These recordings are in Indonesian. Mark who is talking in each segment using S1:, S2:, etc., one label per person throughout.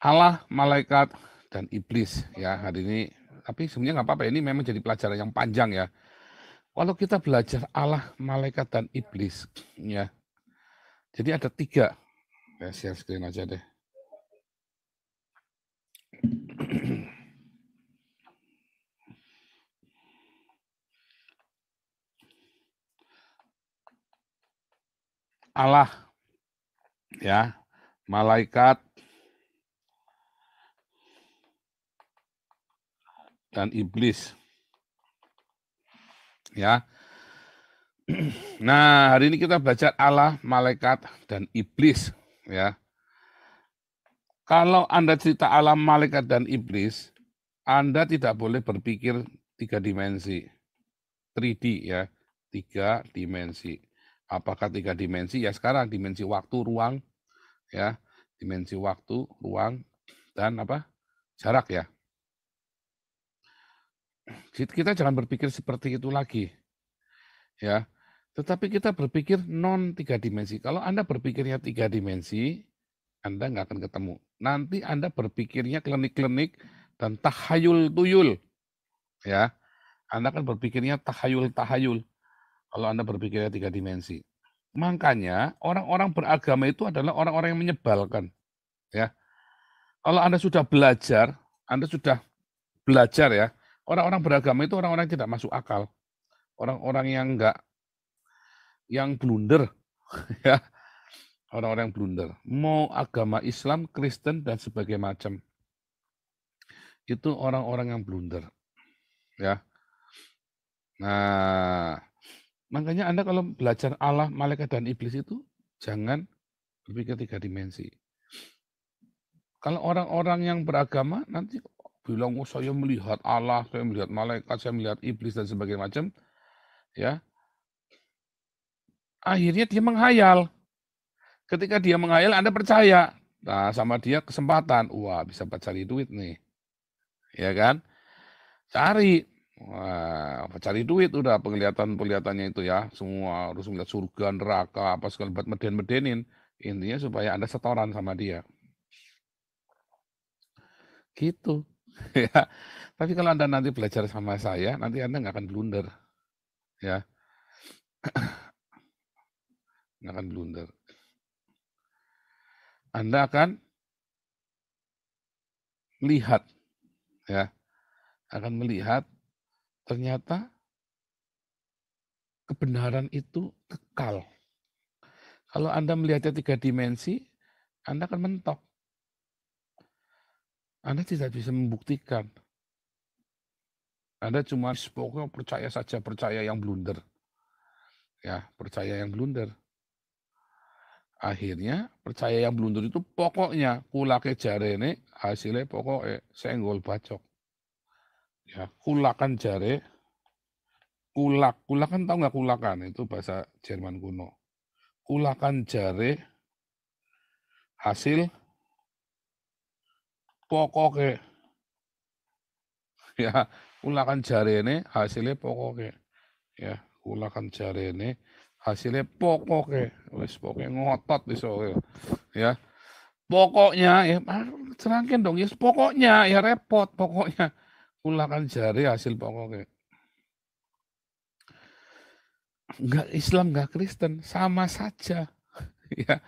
S1: Allah, malaikat, dan iblis ya hari ini. Tapi sebenarnya nggak apa-apa, ini memang jadi pelajaran yang panjang ya. Kalau kita belajar Allah, malaikat, dan iblis, ya. Jadi ada 3. Ya, share screen aja deh. Allah, ya, malaikat, dan iblis, ya. Nah, hari ini kita belajar Allah, malaikat, dan iblis, ya. Kalau Anda cerita Allah, malaikat, dan iblis, Anda tidak boleh berpikir 3 dimensi, 3D ya, 3 dimensi. Apakah 3 dimensi? Ya sekarang dimensi waktu, ruang, ya, dimensi waktu, ruang, dan apa? Jarak ya. Kita jangan berpikir seperti itu lagi, ya. Tetapi kita berpikir non 3 dimensi. Kalau Anda berpikirnya 3 dimensi, Anda nggak akan ketemu. Nanti Anda berpikirnya klinik-klinik dan tahayul-tuyul, ya. Anda akan berpikirnya tahayul-tahayul kalau Anda berpikirnya 3 dimensi. Makanya orang-orang beragama itu adalah orang-orang yang menyebalkan, ya. Kalau Anda sudah belajar ya, orang-orang beragama itu orang-orang yang tidak masuk akal. Orang-orang yang blunder, ya. Orang-orang yang blunder. Mau agama Islam, Kristen, dan sebagainya macam. Itu orang-orang yang blunder, ya. Nah, makanya Anda kalau belajar Allah, malaikat, dan iblis itu jangan berpikir 3 dimensi. Kalau orang-orang yang beragama nanti bilang, oh saya melihat Allah, saya melihat malaikat, saya melihat iblis, dan sebagainya macam, ya. Akhirnya dia menghayal. Ketika dia menghayal, Anda percaya. Nah, sama dia kesempatan. Wah, bisa cari duit nih. Ya kan? Cari. Wah, cari duit udah penglihatan-penglihatannya itu ya. Semua harus melihat surga, neraka, apa segala buat meden-medenin. Intinya supaya Anda setoran sama dia. Gitu. Ya. Tapi kalau Anda nanti belajar sama saya, nanti Anda nggak akan blunder. Ya, nggak akan blunder. Anda akan lihat, ya, akan melihat ternyata kebenaran itu kekal. Kalau Anda melihatnya 3 dimensi, Anda akan mentok. Anda tidak bisa membuktikan. Anda cuma pokoknya percaya saja, percaya yang blunder. Ya, percaya yang blunder. Akhirnya percaya yang blunder itu pokoknya kulake jarene hasilnya pokoknya senggol bacok. Ya, kulakan jare, kulakan tahu nggak kulakan? Itu bahasa Jerman kuno. Kulakan jare hasil pokoknya. Ya, kulakan jarene hasilnya pokoknya. Ya, kulakan jarene hasilnya pokoknya. Wis pokoknya ngotot iso ya. Pokoknya ya serangken dong ya pokoknya ya repot pokoknya. Kulakan jare hasil pokoknya. Enggak Islam, enggak Kristen, sama saja. Ya,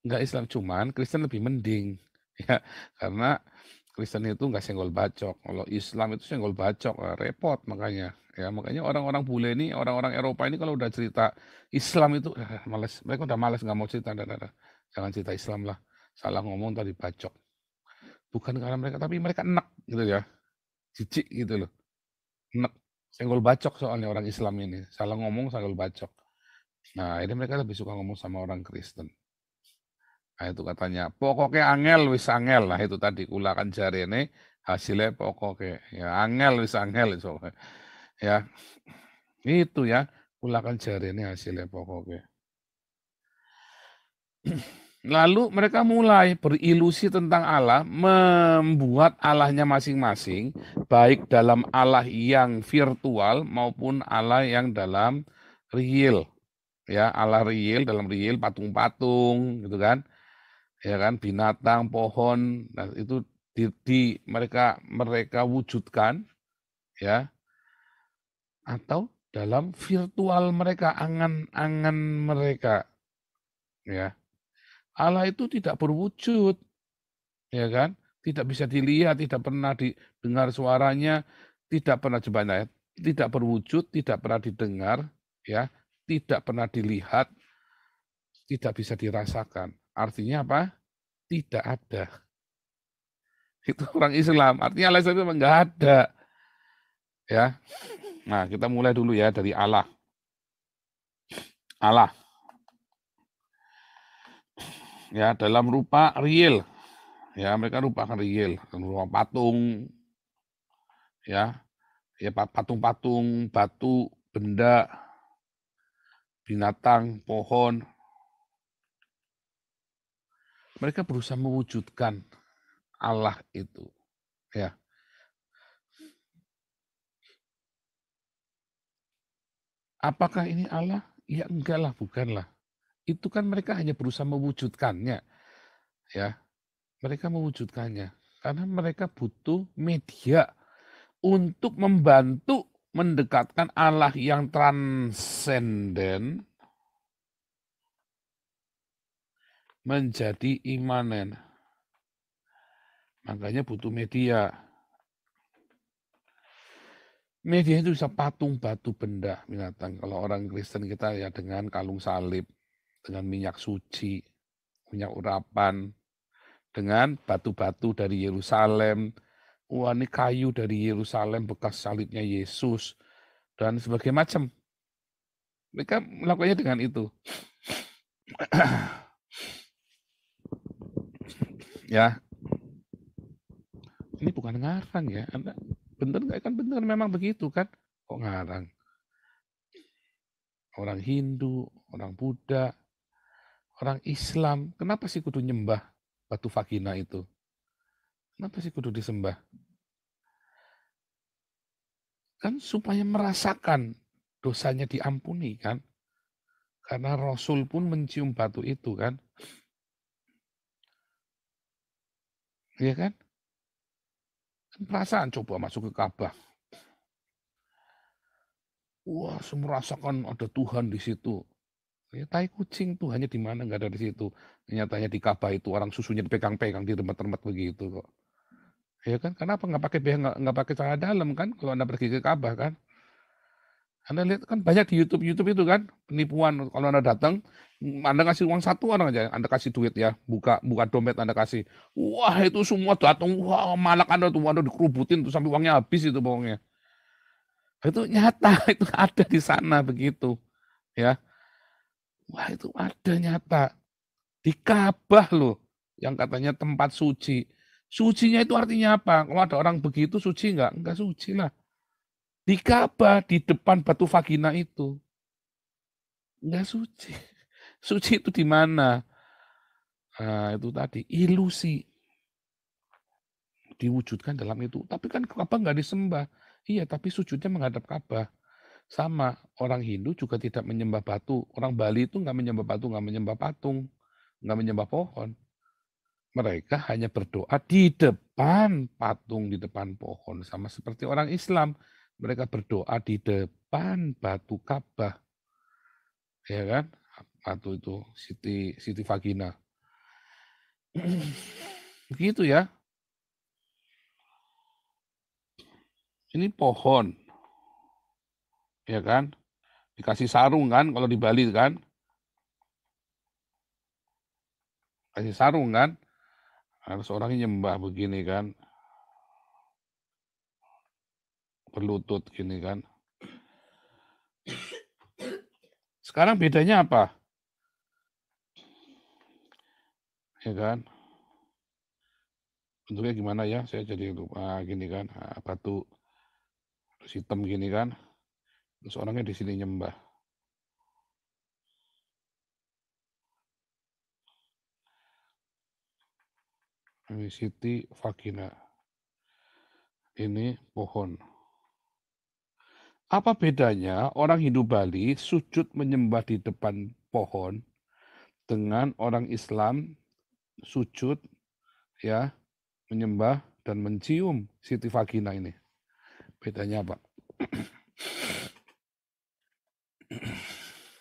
S1: enggak Islam, cuman Kristen lebih mending. Ya, karena Kristen itu enggak senggol bacok. Kalau Islam itu senggol bacok, repot makanya. Ya, makanya orang-orang bule ini, orang-orang Eropa ini kalau udah cerita Islam itu males. Mereka udah males nggak mau cerita. Jangan cerita Islam lah. Salah ngomong tadi bacok. Bukan karena mereka, tapi mereka enak gitu ya. Jijik gitu loh. Enak. Senggol bacok soalnya orang Islam ini. Salah ngomong, senggol bacok. Nah, ini mereka lebih suka ngomong sama orang Kristen. Nah, itu katanya, pokoknya angel wis angel. Nah, itu tadi, kulakan jarene hasilnya pokoknya. Ya, angel wis angel. So. Ya, itu ya, kulakan jarene hasilnya pokoknya. Lalu mereka mulai berilusi tentang Allah, membuat Allahnya masing-masing, baik dalam Allah yang virtual maupun Allah yang dalam real. Ya, Allah real, dalam real, patung-patung, gitu kan. ya kan, binatang, pohon, nah itu mereka wujudkan ya, atau dalam virtual mereka, angan-angan mereka, ya. Allah itu tidak berwujud, ya kan, tidak bisa dilihat, tidak pernah didengar suaranya, tidak pernah coba ya, tidak berwujud, tidak pernah didengar, ya, tidak pernah dilihat, tidak bisa dirasakan. Artinya apa? Tidak ada. Itu orang Islam, artinya Allah itu memang nggak ada, ya. Nah, kita mulai dulu ya dari Allah. Allah, ya, dalam rupa real, ya, mereka rupakan real, dalam rupa patung, ya, ya patung-patung, batu, benda, binatang, pohon, mereka berusaha mewujudkan Allah itu, ya. Apakah ini Allah? Ya enggak lah, bukanlah. Itu kan mereka hanya berusaha mewujudkannya, ya. Mereka mewujudkannya karena mereka butuh media untuk membantu mendekatkan Allah yang transenden menjadi imanen. Makanya butuh media. Media itu bisa patung, batu, benda, binatang. Kalau orang Kristen kita ya dengan kalung salib, dengan minyak suci, minyak urapan, dengan batu-batu dari Yerusalem. Wah, ini kayu dari Yerusalem bekas salibnya Yesus dan sebagainya macam. Mereka melakukannya dengan itu. Ya, ini bukan ngarang ya. Anda bener nggak? Kan bener memang begitu kan? Kok ngarang? Orang Hindu, orang Buddha, orang Islam, kenapa sih kudu nyembah batu vagina itu? Kenapa sih kudu disembah? Kan supaya merasakan dosanya diampuni kan? Karena Rasul pun mencium batu itu kan? Iya kan? Perasaan coba masuk ke Ka'bah. Wah, merasakan ada Tuhan di situ. Ya, tai kucing Tuhannya di mana, nggak ada di situ. Nyatanya di Ka'bah itu orang susunya dipegang-pegang di tempat-tempat begitu kok. Ya kan? Kenapa nggak pakai nggak pakai celana dalam kan? Kalau Anda pergi ke Ka'bah kan? Anda lihat kan banyak di YouTube itu kan penipuan. Kalau Anda datang, Anda kasih uang 1 orang aja, Anda kasih duit ya, buka buka dompet Anda kasih. Wah, itu semua datang, wah malak Anda tuh, Anda dikerubutin tuh sampai uangnya habis itu pokoknya. Itu nyata, itu ada di sana begitu, ya. Wah, itu ada nyata. Di Ka'bah loh, yang katanya tempat suci. Sucinya itu artinya apa? Kalau ada orang begitu suci nggak? Enggak suci lah. Di Ka'bah, di depan batu vagina itu. Enggak suci. Suci itu di mana? Nah, itu tadi, ilusi. Diwujudkan dalam itu. Tapi kan Ka'bah nggak disembah. Iya, tapi sujudnya menghadap Ka'bah. Sama, orang Hindu juga tidak menyembah batu. Orang Bali itu nggak menyembah batu, nggak menyembah patung, nggak menyembah pohon. Mereka hanya berdoa di depan patung, di depan pohon. Sama seperti orang Islam. Mereka berdoa di depan batu Ka'bah. Ya kan? Batu itu, Siti Vagina. Begitu ya. Ini pohon, ya kan? Dikasih sarung kan, kalau di Bali kan? Kasih sarung kan? Harus orangnya nyembah begini kan? Berlutut gini kan? Sekarang bedanya apa? Ya kan? Bentuknya gimana ya? Saya jadi lupa gini kan? Nah, batu hitam gini kan? Terus orangnya di sini nyembah. Ini Siti Vagina. Ini pohon. Apa bedanya orang Hindu Bali sujud menyembah di depan pohon dengan orang Islam sujud, ya, menyembah dan mencium Siti Vagina ini. Bedanya apa?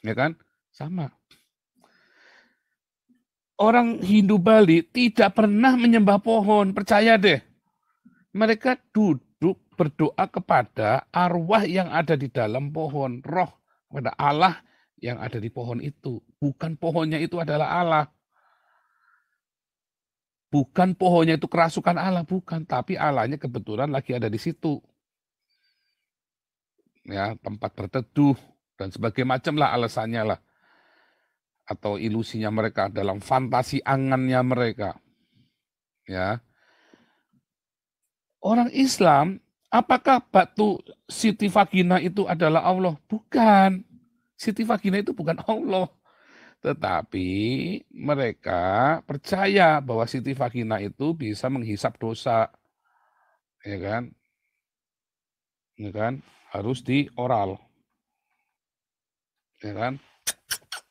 S1: Ya kan? Sama. Orang Hindu Bali tidak pernah menyembah pohon, percaya deh. Mereka duduk berdoa kepada arwah yang ada di dalam pohon, roh, kepada Allah yang ada di pohon itu. Bukan pohonnya itu adalah Allah. Bukan pohonnya itu kerasukan Allah, bukan. Tapi Allahnya kebetulan lagi ada di situ. Ya, tempat berteduh dan sebagainya macam lah alasannya lah. Atau ilusinya mereka dalam fantasi angannya mereka. Ya. Orang Islam, apakah batu Siti Vagina itu adalah Allah? Bukan. Siti Vagina itu bukan Allah. Tetapi mereka percaya bahwa Siti Vagina itu bisa menghisap dosa. Ya kan? Ya kan? Harus di oral. Ya kan?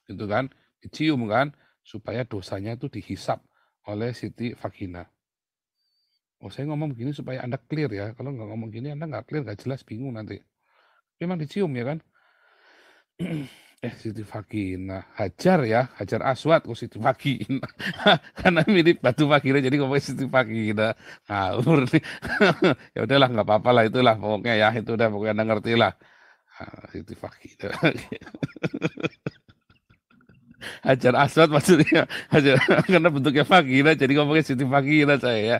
S1: Itu kan? Dicium kan? Supaya dosanya itu dihisap oleh Siti Vagina. Oh, saya ngomong begini supaya Anda clear ya. Kalau nggak ngomong gini, Anda nggak clear, nggak jelas, bingung nanti. Memang dicium ya kan? Siti Vagina. Hajar ya, Hajar Aswad kok Siti Vagina. Karena mirip batu Vagina, jadi ngomongnya Siti Vagina. Ngawur nih. Ya udahlah, nggak apa-apa lah, itulah pokoknya ya. Itu udah pokoknya Anda ngerti lah. Siti Vagina. Hajar Aswad maksudnya. Hajar, karena bentuknya vagina, jadi ngomongnya Siti Vagina saya ya.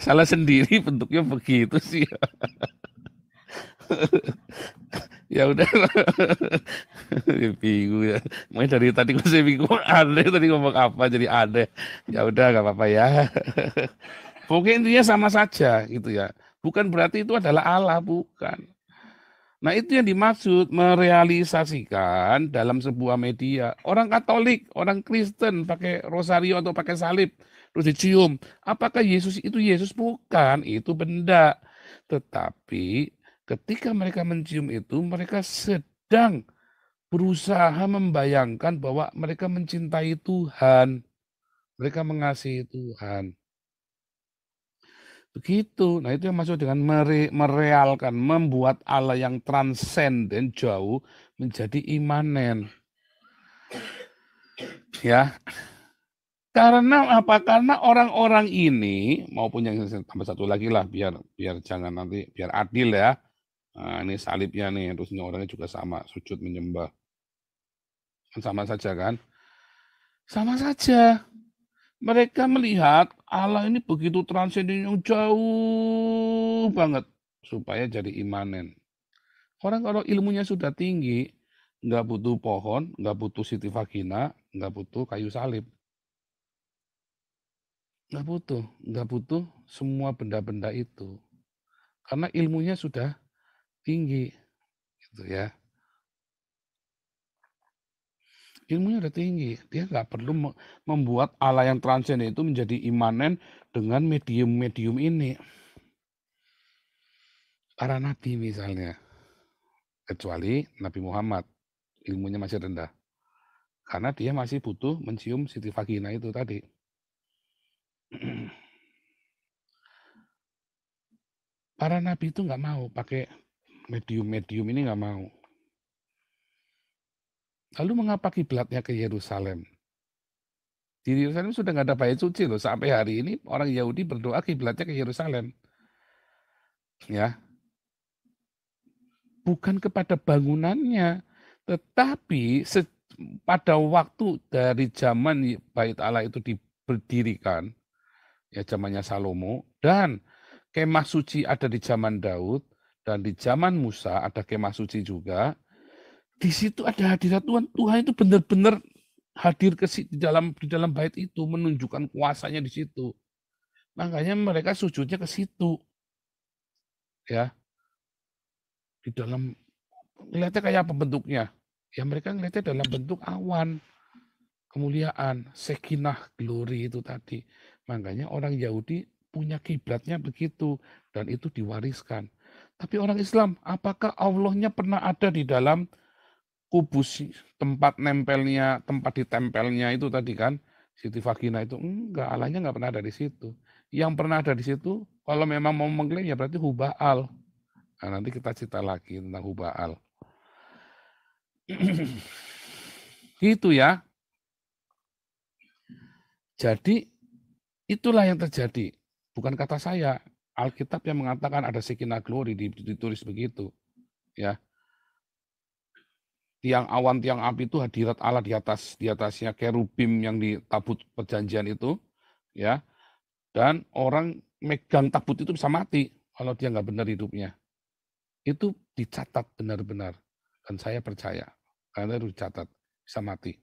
S1: Salah sendiri bentuknya begitu sih. Ya udah. Bingung ya. Mulai dari tadi gue saya bingung aneh tadi ngomong apa jadi aneh. Ya udah nggak apa-apa ya. Pokoknya intinya sama saja gitu ya. Bukan berarti itu adalah Allah, bukan. Nah, itu yang dimaksud merealisasikan dalam sebuah media. Orang Katolik, orang Kristen pakai rosario atau pakai salib terus dicium. Apakah Yesus itu Yesus? Bukan, itu benda. Tetapi ketika mereka mencium itu, mereka sedang berusaha membayangkan bahwa mereka mencintai Tuhan. Mereka mengasihi Tuhan. Begitu. Nah, itu yang maksud dengan merealkan, membuat Allah yang transenden jauh menjadi imanen. Ya. Karena apa? Karena orang-orang ini maupun yang tambah satu lagi lah biar jangan nanti biar adil ya. Nah, ini salibnya nih, terus ini orangnya juga sama, sujud menyembah. Kan sama saja kan? Sama saja. Mereka melihat Allah ini begitu transenden yang jauh banget supaya jadi imanen. Orang kalau ilmunya sudah tinggi, nggak butuh pohon, nggak butuh Siti Vagina, nggak butuh kayu salib. Nggak butuh semua benda-benda itu. Karena ilmunya sudah tinggi, gitu ya. Ilmunya udah tinggi, dia nggak perlu membuat Allah yang transenden itu menjadi imanen dengan medium-medium ini. Para nabi misalnya, kecuali Nabi Muhammad, ilmunya masih rendah. Karena dia masih butuh mencium Siti Vagina itu tadi. Para nabi itu nggak mau pakai medium-medium ini, nggak mau. Lalu mengapa kiblatnya ke Yerusalem? Di Yerusalem sudah nggak ada bait suci loh. Sampai hari ini orang Yahudi berdoa kiblatnya ke Yerusalem. Ya, bukan kepada bangunannya, tetapi pada waktu dari zaman Bait Allah itu diberdirikan, ya zamannya Salomo, dan kemah suci ada di zaman Daud, dan di zaman Musa ada kemah suci juga. Di situ ada hadirat Tuhan. Tuhan itu benar-benar hadir di dalam bait itu, menunjukkan kuasanya di situ. Makanya mereka sujudnya ke situ. Ya, di dalam ngelihatnya kayak apa bentuknya? Ya mereka ngelihatnya dalam bentuk awan, kemuliaan, sekinah, glory itu tadi. Makanya orang Yahudi punya kiblatnya begitu dan itu diwariskan. Tapi orang Islam, apakah Allahnya pernah ada di dalam kubus tempat nempelnya, tempat ditempelnya itu tadi kan, Siti Vagina itu, enggak, Allahnya nggak pernah ada di situ. Yang pernah ada di situ, kalau memang mau mengklaim ya berarti Hubal. Nah, nanti kita cerita lagi tentang Hubal. Gitu ya. Jadi itulah yang terjadi. Bukan kata saya. Alkitab yang mengatakan ada Shekinah Glory ditulis begitu. Ya. Tiang awan, tiang api itu hadirat Allah di atasnya kerubim yang di tabut perjanjian itu, ya. Dan orang megang tabut itu bisa mati kalau dia nggak benar hidupnya. Itu dicatat benar-benar. Dan saya percaya, karena itu dicatat, bisa mati.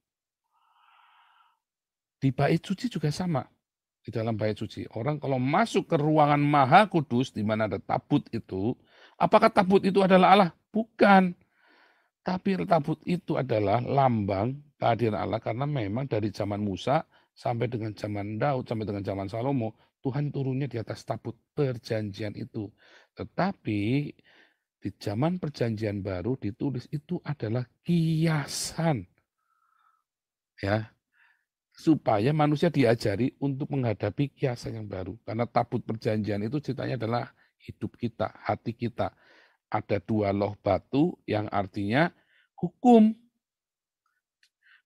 S1: Di bait suci juga sama. Di dalam bait suci, orang kalau masuk ke ruangan maha kudus, di mana ada tabut itu, apakah tabut itu adalah Allah? Bukan. Tapi tabut itu adalah lambang kehadiran Allah, karena memang dari zaman Musa sampai dengan zaman Daud, sampai dengan zaman Salomo, Tuhan turunnya di atas tabut perjanjian itu. Tetapi di zaman perjanjian baru ditulis itu adalah kiasan. Ya, supaya manusia diajari untuk menghadapi kiasan yang baru. Karena tabut perjanjian itu ceritanya adalah hidup kita, hati kita. Ada 2 loh batu yang artinya hukum.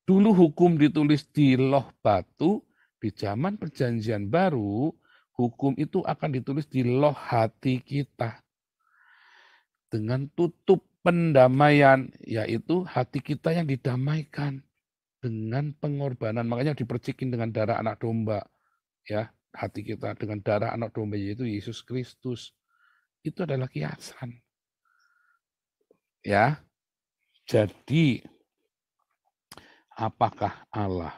S1: Dulu hukum ditulis di loh batu, di zaman perjanjian baru, hukum itu akan ditulis di loh hati kita. Dengan tutup pendamaian, yaitu hati kita yang didamaikan dengan pengorbanan. Makanya dipercikin dengan darah anak domba. Ya, hati kita dengan darah anak domba, yaitu Yesus Kristus. Itu adalah kiasan. Ya, jadi apakah Allah?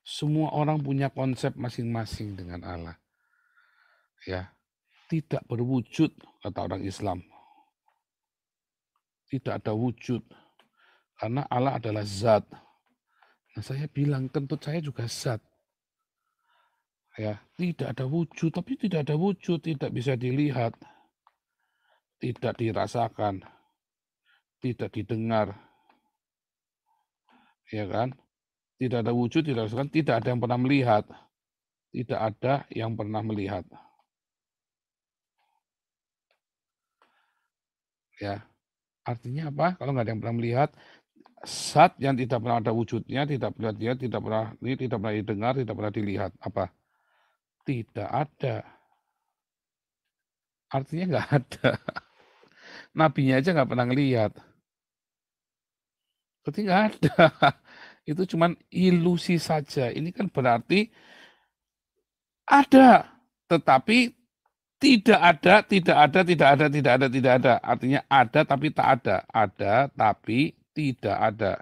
S1: Semua orang punya konsep masing-masing dengan Allah. Ya, tidak berwujud kata orang Islam. Tidak ada wujud karena Allah adalah zat. Nah, saya bilang kentut saya juga zat. Ya, tidak ada wujud, tapi tidak ada wujud, tidak bisa dilihat, tidak dirasakan, tidak didengar. Ya kan? Tidak ada wujud, tidak dirasakan, tidak ada yang pernah melihat. Tidak ada yang pernah melihat. Ya, artinya apa? Kalau nggak ada yang pernah melihat, zat yang tidak pernah ada wujudnya, tidak pernah dia, tidak pernah didengar, tidak pernah dilihat. Apa? Tidak ada. Artinya nggak ada. Nabinya aja nggak pernah ngelihat. Berarti nggak ada. Itu cuman ilusi saja. Ini kan berarti ada, tetapi tidak ada, tidak ada, tidak ada, tidak ada, tidak ada. Artinya ada tapi tak ada. Ada tapi tidak ada.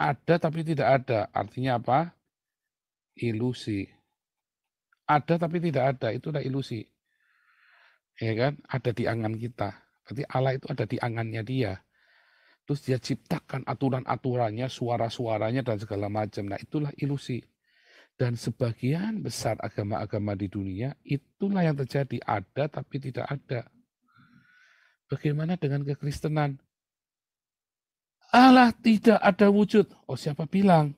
S1: Ada tapi tidak ada. Artinya apa? Ilusi. Ada tapi tidak ada. Itu udah ilusi. Ya kan? Ada di angan kita. Berarti Allah itu ada di angannya dia. Terus dia ciptakan aturan-aturannya, suara-suaranya, dan segala macam. Nah, itulah ilusi. Dan sebagian besar agama-agama di dunia, itulah yang terjadi. Ada tapi tidak ada. Bagaimana dengan kekristenan? Allah tidak ada wujud. Oh, siapa bilang?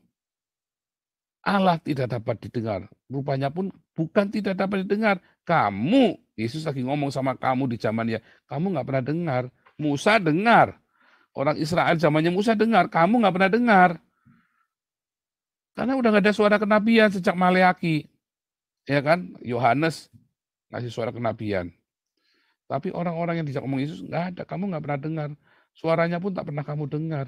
S1: Allah tidak dapat didengar. Rupanya pun bukan tidak dapat didengar. Kamu, Yesus lagi ngomong sama kamu di zamannya. Kamu nggak pernah dengar. Musa dengar. Orang Israel zamannya Musa dengar. Kamu nggak pernah dengar. Karena udah nggak ada suara kenabian sejak Maleaki. Ya kan? Yohanes ngasih suara kenabian. Tapi orang-orang yang dijak ngomong Yesus nggak ada. Kamu nggak pernah dengar. Suaranya pun tak pernah kamu dengar.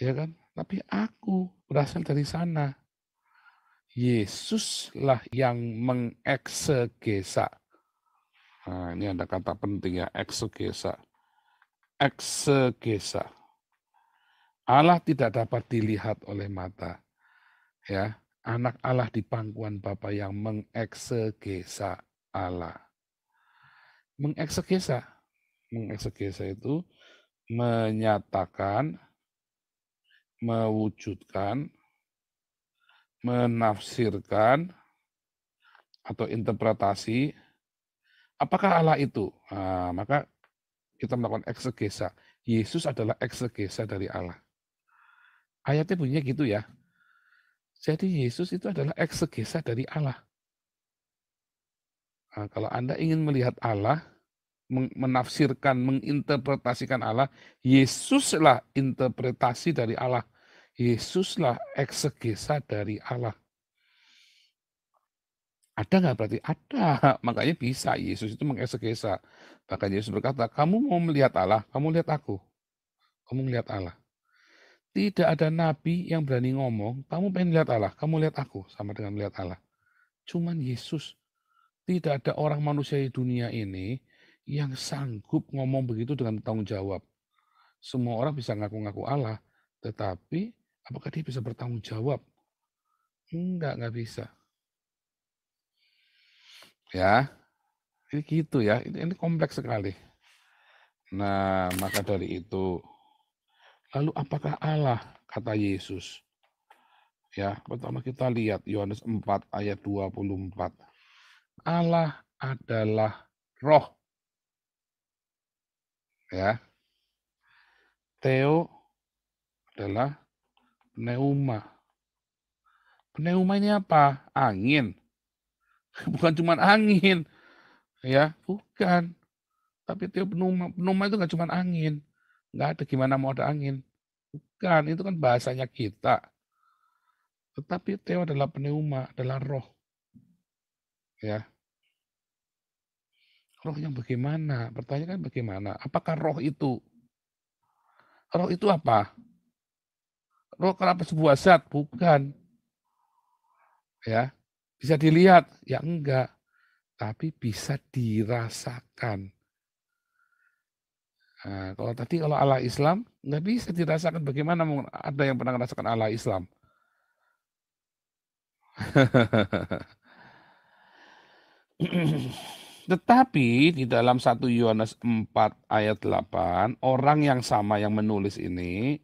S1: Ya kan? Tapi aku berasal dari sana. Yesuslah yang mengeksegesa. Nah, ini ada kata penting ya, eksegesa. Eksegesa. Allah tidak dapat dilihat oleh mata. Ya, anak Allah di pangkuan Bapa yang mengeksegesa Allah. Mengeksegesa. Mengeksegesa itu menyatakan, mewujudkan, menafsirkan, atau interpretasi apakah Allah itu. Nah, maka kita melakukan eksegesa. Yesus adalah eksegesa dari Allah. Ayatnya bunyinya gitu ya. Jadi Yesus itu adalah eksegesa dari Allah. Nah, kalau Anda ingin melihat Allah, menafsirkan, menginterpretasikan Allah, Yesuslah interpretasi dari Allah. Yesuslah eksegesa dari Allah. Ada nggak berarti? Ada. Makanya bisa Yesus itu mengeksegesa. Bahkan Yesus berkata, kamu mau melihat Allah, kamu lihat aku. Kamu melihat Allah. Tidak ada nabi yang berani ngomong, kamu pengen lihat Allah, kamu lihat aku, sama dengan melihat Allah. Cuman Yesus. Tidak ada orang manusia di dunia ini yang sanggup ngomong begitu dengan tanggung jawab. Semua orang bisa ngaku-ngaku Allah, tetapi apakah dia bisa bertanggung jawab? Enggak bisa. Ya, ini gitu ya, ini kompleks sekali. Nah, maka dari itu, lalu apakah Allah, kata Yesus? Ya, pertama kita lihat Yohanes 4 ayat 24. Allah adalah roh. Ya, Theo adalah pneuma. Pneuma ini apa? Angin. Bukan cuma angin, ya, bukan. Tapi Theo pneuma, pneuma itu nggak cuma angin. Nggak ada gimana mau ada angin. Bukan, itu kan bahasanya kita. Tetapi Theo adalah pneuma, adalah roh. Ya, roh yang bagaimana? Pertanyaan kan bagaimana? Apakah roh itu? Roh itu apa? Roh kenapa sebuah zat? Bukan. Ya, bisa dilihat? Ya enggak. Tapi bisa dirasakan. Nah, kalau Allah Islam nggak bisa dirasakan. Bagaimana ada yang pernah merasakan Allah Islam? Tetapi di dalam 1 Yohanes 4 ayat 8, orang yang sama yang menulis ini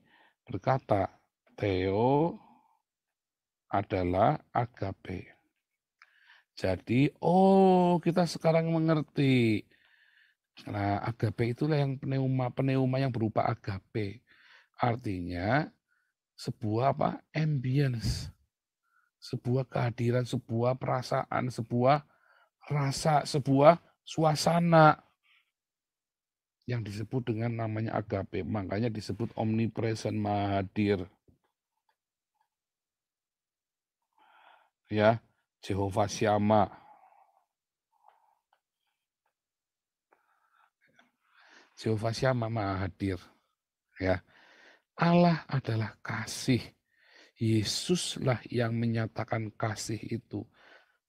S1: berkata, Theo adalah agape. Jadi, kita sekarang mengerti. Nah, agape itulah yang pneuma yang berupa agape. Artinya sebuah ambience, sebuah kehadiran, sebuah perasaan, sebuah rasa, sebuah suasana yang disebut dengan namanya agape. Makanya disebut omnipresent, maha hadir. Ya, Jehovah Syama. Jehovah Syama maha hadir. Ya, Allah adalah kasih. Yesuslah yang menyatakan kasih itu.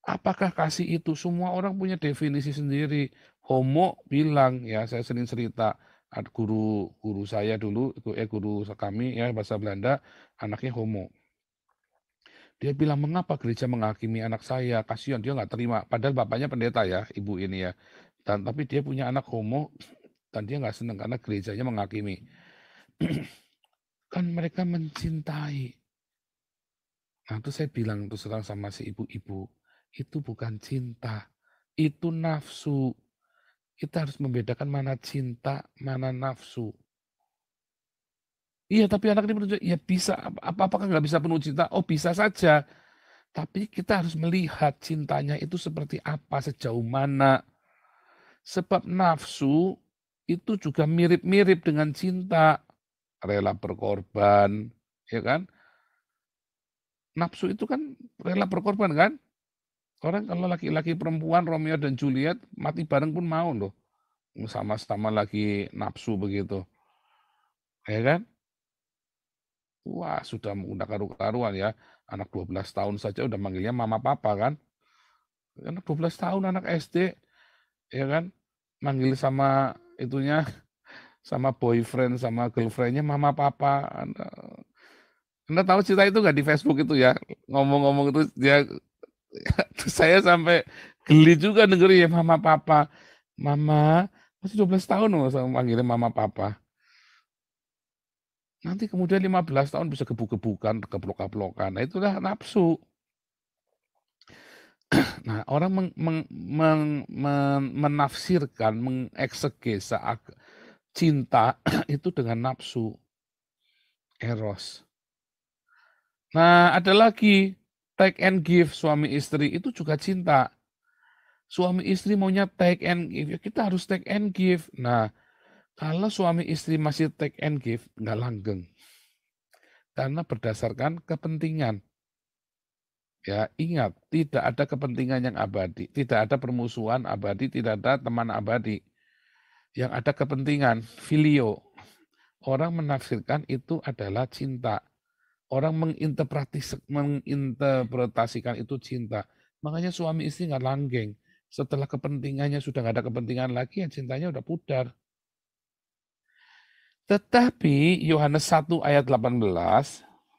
S1: Apakah kasih itu? Semua orang punya definisi sendiri. Homo bilang, ya saya sering cerita, guru saya dulu, guru kami ya bahasa Belanda, anaknya homo. Dia bilang, mengapa gereja menghakimi anak saya? Kasihan, dia nggak terima. Padahal bapaknya pendeta ya, ibu ini ya. Tapi dia punya anak homo, dan dia nggak senang karena gerejanya menghakimi. Kan mereka mencintai. Nah itu saya bilang terus terang sama si ibu-ibu, itu bukan cinta, itu nafsu. Kita harus membedakan mana cinta, mana nafsu. Iya, tapi anak ini penuh cinta. Ya bisa, apakah nggak bisa penuh cinta? Oh bisa saja. Tapi kita harus melihat cintanya itu seperti apa, sejauh mana. Sebab nafsu itu juga mirip-mirip dengan cinta. Rela berkorban, ya kan? Nafsu itu kan rela berkorban kan? Orang kalau laki-laki perempuan, Romeo dan Juliet, mati bareng pun mau loh. Sama-sama lagi nafsu begitu. Ya kan? Wah, sudah udah karu-karuan ya. Anak 12 tahun saja udah manggilnya mama papa kan. Anak 12 tahun anak SD, ya kan. Manggil sama itunya, sama boyfriend, sama girlfriendnya mama papa. Anda tahu cerita itu nggak di Facebook itu ya? Ngomong-ngomong itu dia, saya sampai geli juga dengerin ya mama papa. Mama, masih 12 tahun loh sama manggilnya mama papa. Nanti kemudian 15 tahun bisa gebuk-gebukan, keplok-kaplokan. Nah itulah nafsu. Nah, orang menafsirkan, mengeksegesa cinta itu dengan nafsu, eros. Nah, ada lagi take and give suami istri itu juga cinta. Suami istri maunya take and give, ya kita harus take and give. Nah, kalau suami istri masih take and give, nggak langgeng. Karena berdasarkan kepentingan. Ya, ingat, tidak ada kepentingan yang abadi, tidak ada permusuhan abadi, tidak ada teman abadi. Yang ada kepentingan, filio. Orang menafsirkan itu adalah cinta. Orang menginterpretasikan itu cinta. Makanya suami istri nggak langgeng. Setelah kepentingannya sudah nggak ada kepentingan lagi, ya cintanya udah pudar. Tetapi Yohanes 1 ayat 18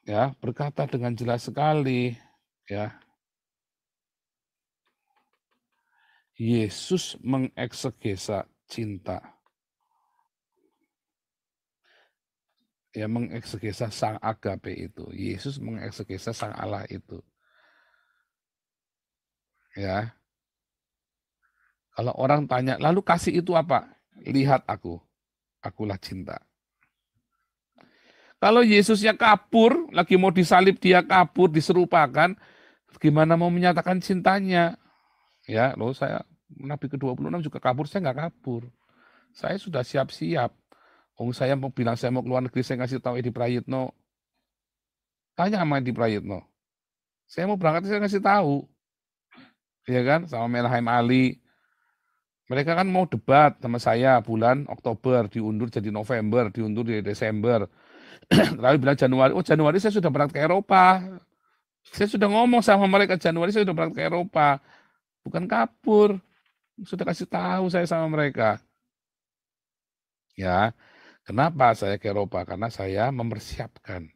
S1: ya berkata dengan jelas sekali ya, Yesus mengeksegesa cinta. Ya mengeksegesa sang agape itu. Yesus mengeksegesa sang Allah itu. Ya. Kalau orang tanya, lalu kasih itu apa? Lihat akulah cinta. Kalau Yesusnya kabur, lagi mau disalib dia kabur, diserupakan, gimana mau menyatakan cintanya? Ya, loh saya Nabi ke-26 juga kabur, saya nggak kabur. Saya sudah siap-siap. Saya mau bilang saya mau keluar negeri, saya ngasih tahu Edi Prayitno. Tanya sama Edi Prayitno. Saya mau berangkat, saya ngasih tahu. Ya kan, sama Melhaim Ali. Mereka kan mau debat sama saya bulan Oktober, diundur jadi November, diundur jadi Desember. Lalu bilang Januari, oh Januari saya sudah berangkat ke Eropa. Saya sudah ngomong sama mereka Januari saya sudah berangkat ke Eropa. Bukan kabur. Sudah kasih tahu saya sama mereka. Ya, kenapa saya ke Eropa? Karena saya mempersiapkan.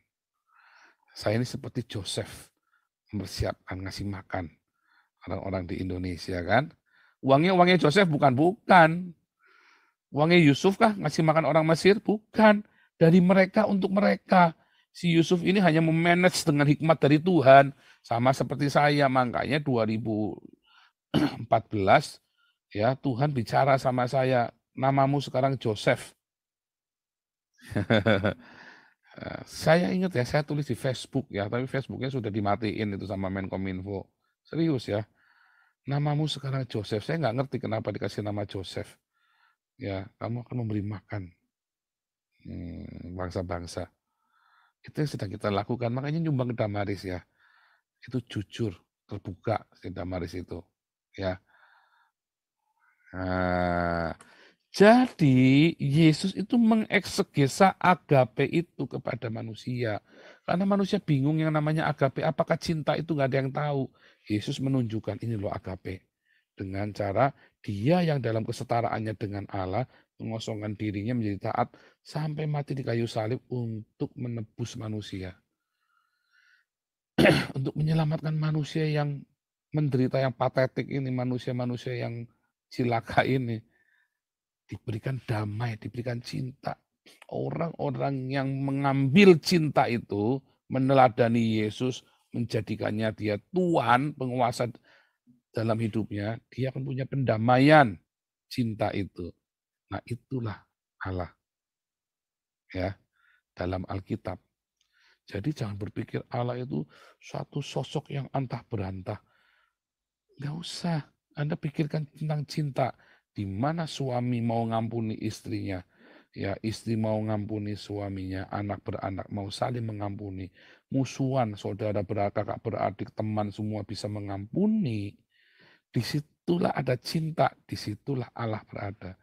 S1: Saya ini seperti Joseph, mempersiapkan ngasih makan orang-orang di Indonesia kan. Uangnya Joseph bukan. Uangnya Yusuf kah ngasih makan orang Mesir? Bukan. Dari mereka untuk mereka. Si Yusuf ini hanya memanage dengan hikmat dari Tuhan. Sama seperti saya. Makanya 2014 ya Tuhan bicara sama saya. Namamu sekarang Joseph. Saya ingat ya, saya tulis di Facebook ya. Tapi Facebooknya sudah dimatiin itu sama Menkominfo. Serius ya. Namamu sekarang Joseph. Saya nggak ngerti kenapa dikasih nama Joseph. Ya, kamu akan memberi makan bangsa-bangsa. Itu yang sedang kita lakukan. Makanya nyumbang ke Damaris ya. Itu jujur, terbuka si Damaris itu. Ya. Nah, jadi Yesus itu mengeksegesa agape itu kepada manusia. Karena manusia bingung yang namanya agape. Apakah cinta itu nggak ada yang tahu. Yesus menunjukkan ini loh agape. Dengan cara dia yang dalam kesetaraannya dengan Allah mengosongkan dirinya menjadi taat sampai mati di kayu salib untuk menebus manusia. Untuk menyelamatkan manusia yang menderita, yang patetik ini, manusia-manusia yang cilaka ini. Diberikan damai, diberikan cinta. Orang-orang yang mengambil cinta itu, meneladani Yesus, menjadikannya dia Tuhan, penguasa dalam hidupnya, dia akan punya pendamaian cinta itu. Nah, itulah Allah ya dalam Alkitab. Jadi jangan berpikir Allah itu suatu sosok yang antah berantah. Nggak usah. Anda pikirkan tentang cinta. Di mana suami mau ngampuni istrinya. Ya, istri mau ngampuni suaminya. Anak beranak mau saling mengampuni. Musuhan, saudara kakak beradik, teman semua bisa mengampuni. Disitulah ada cinta. Disitulah Allah berada.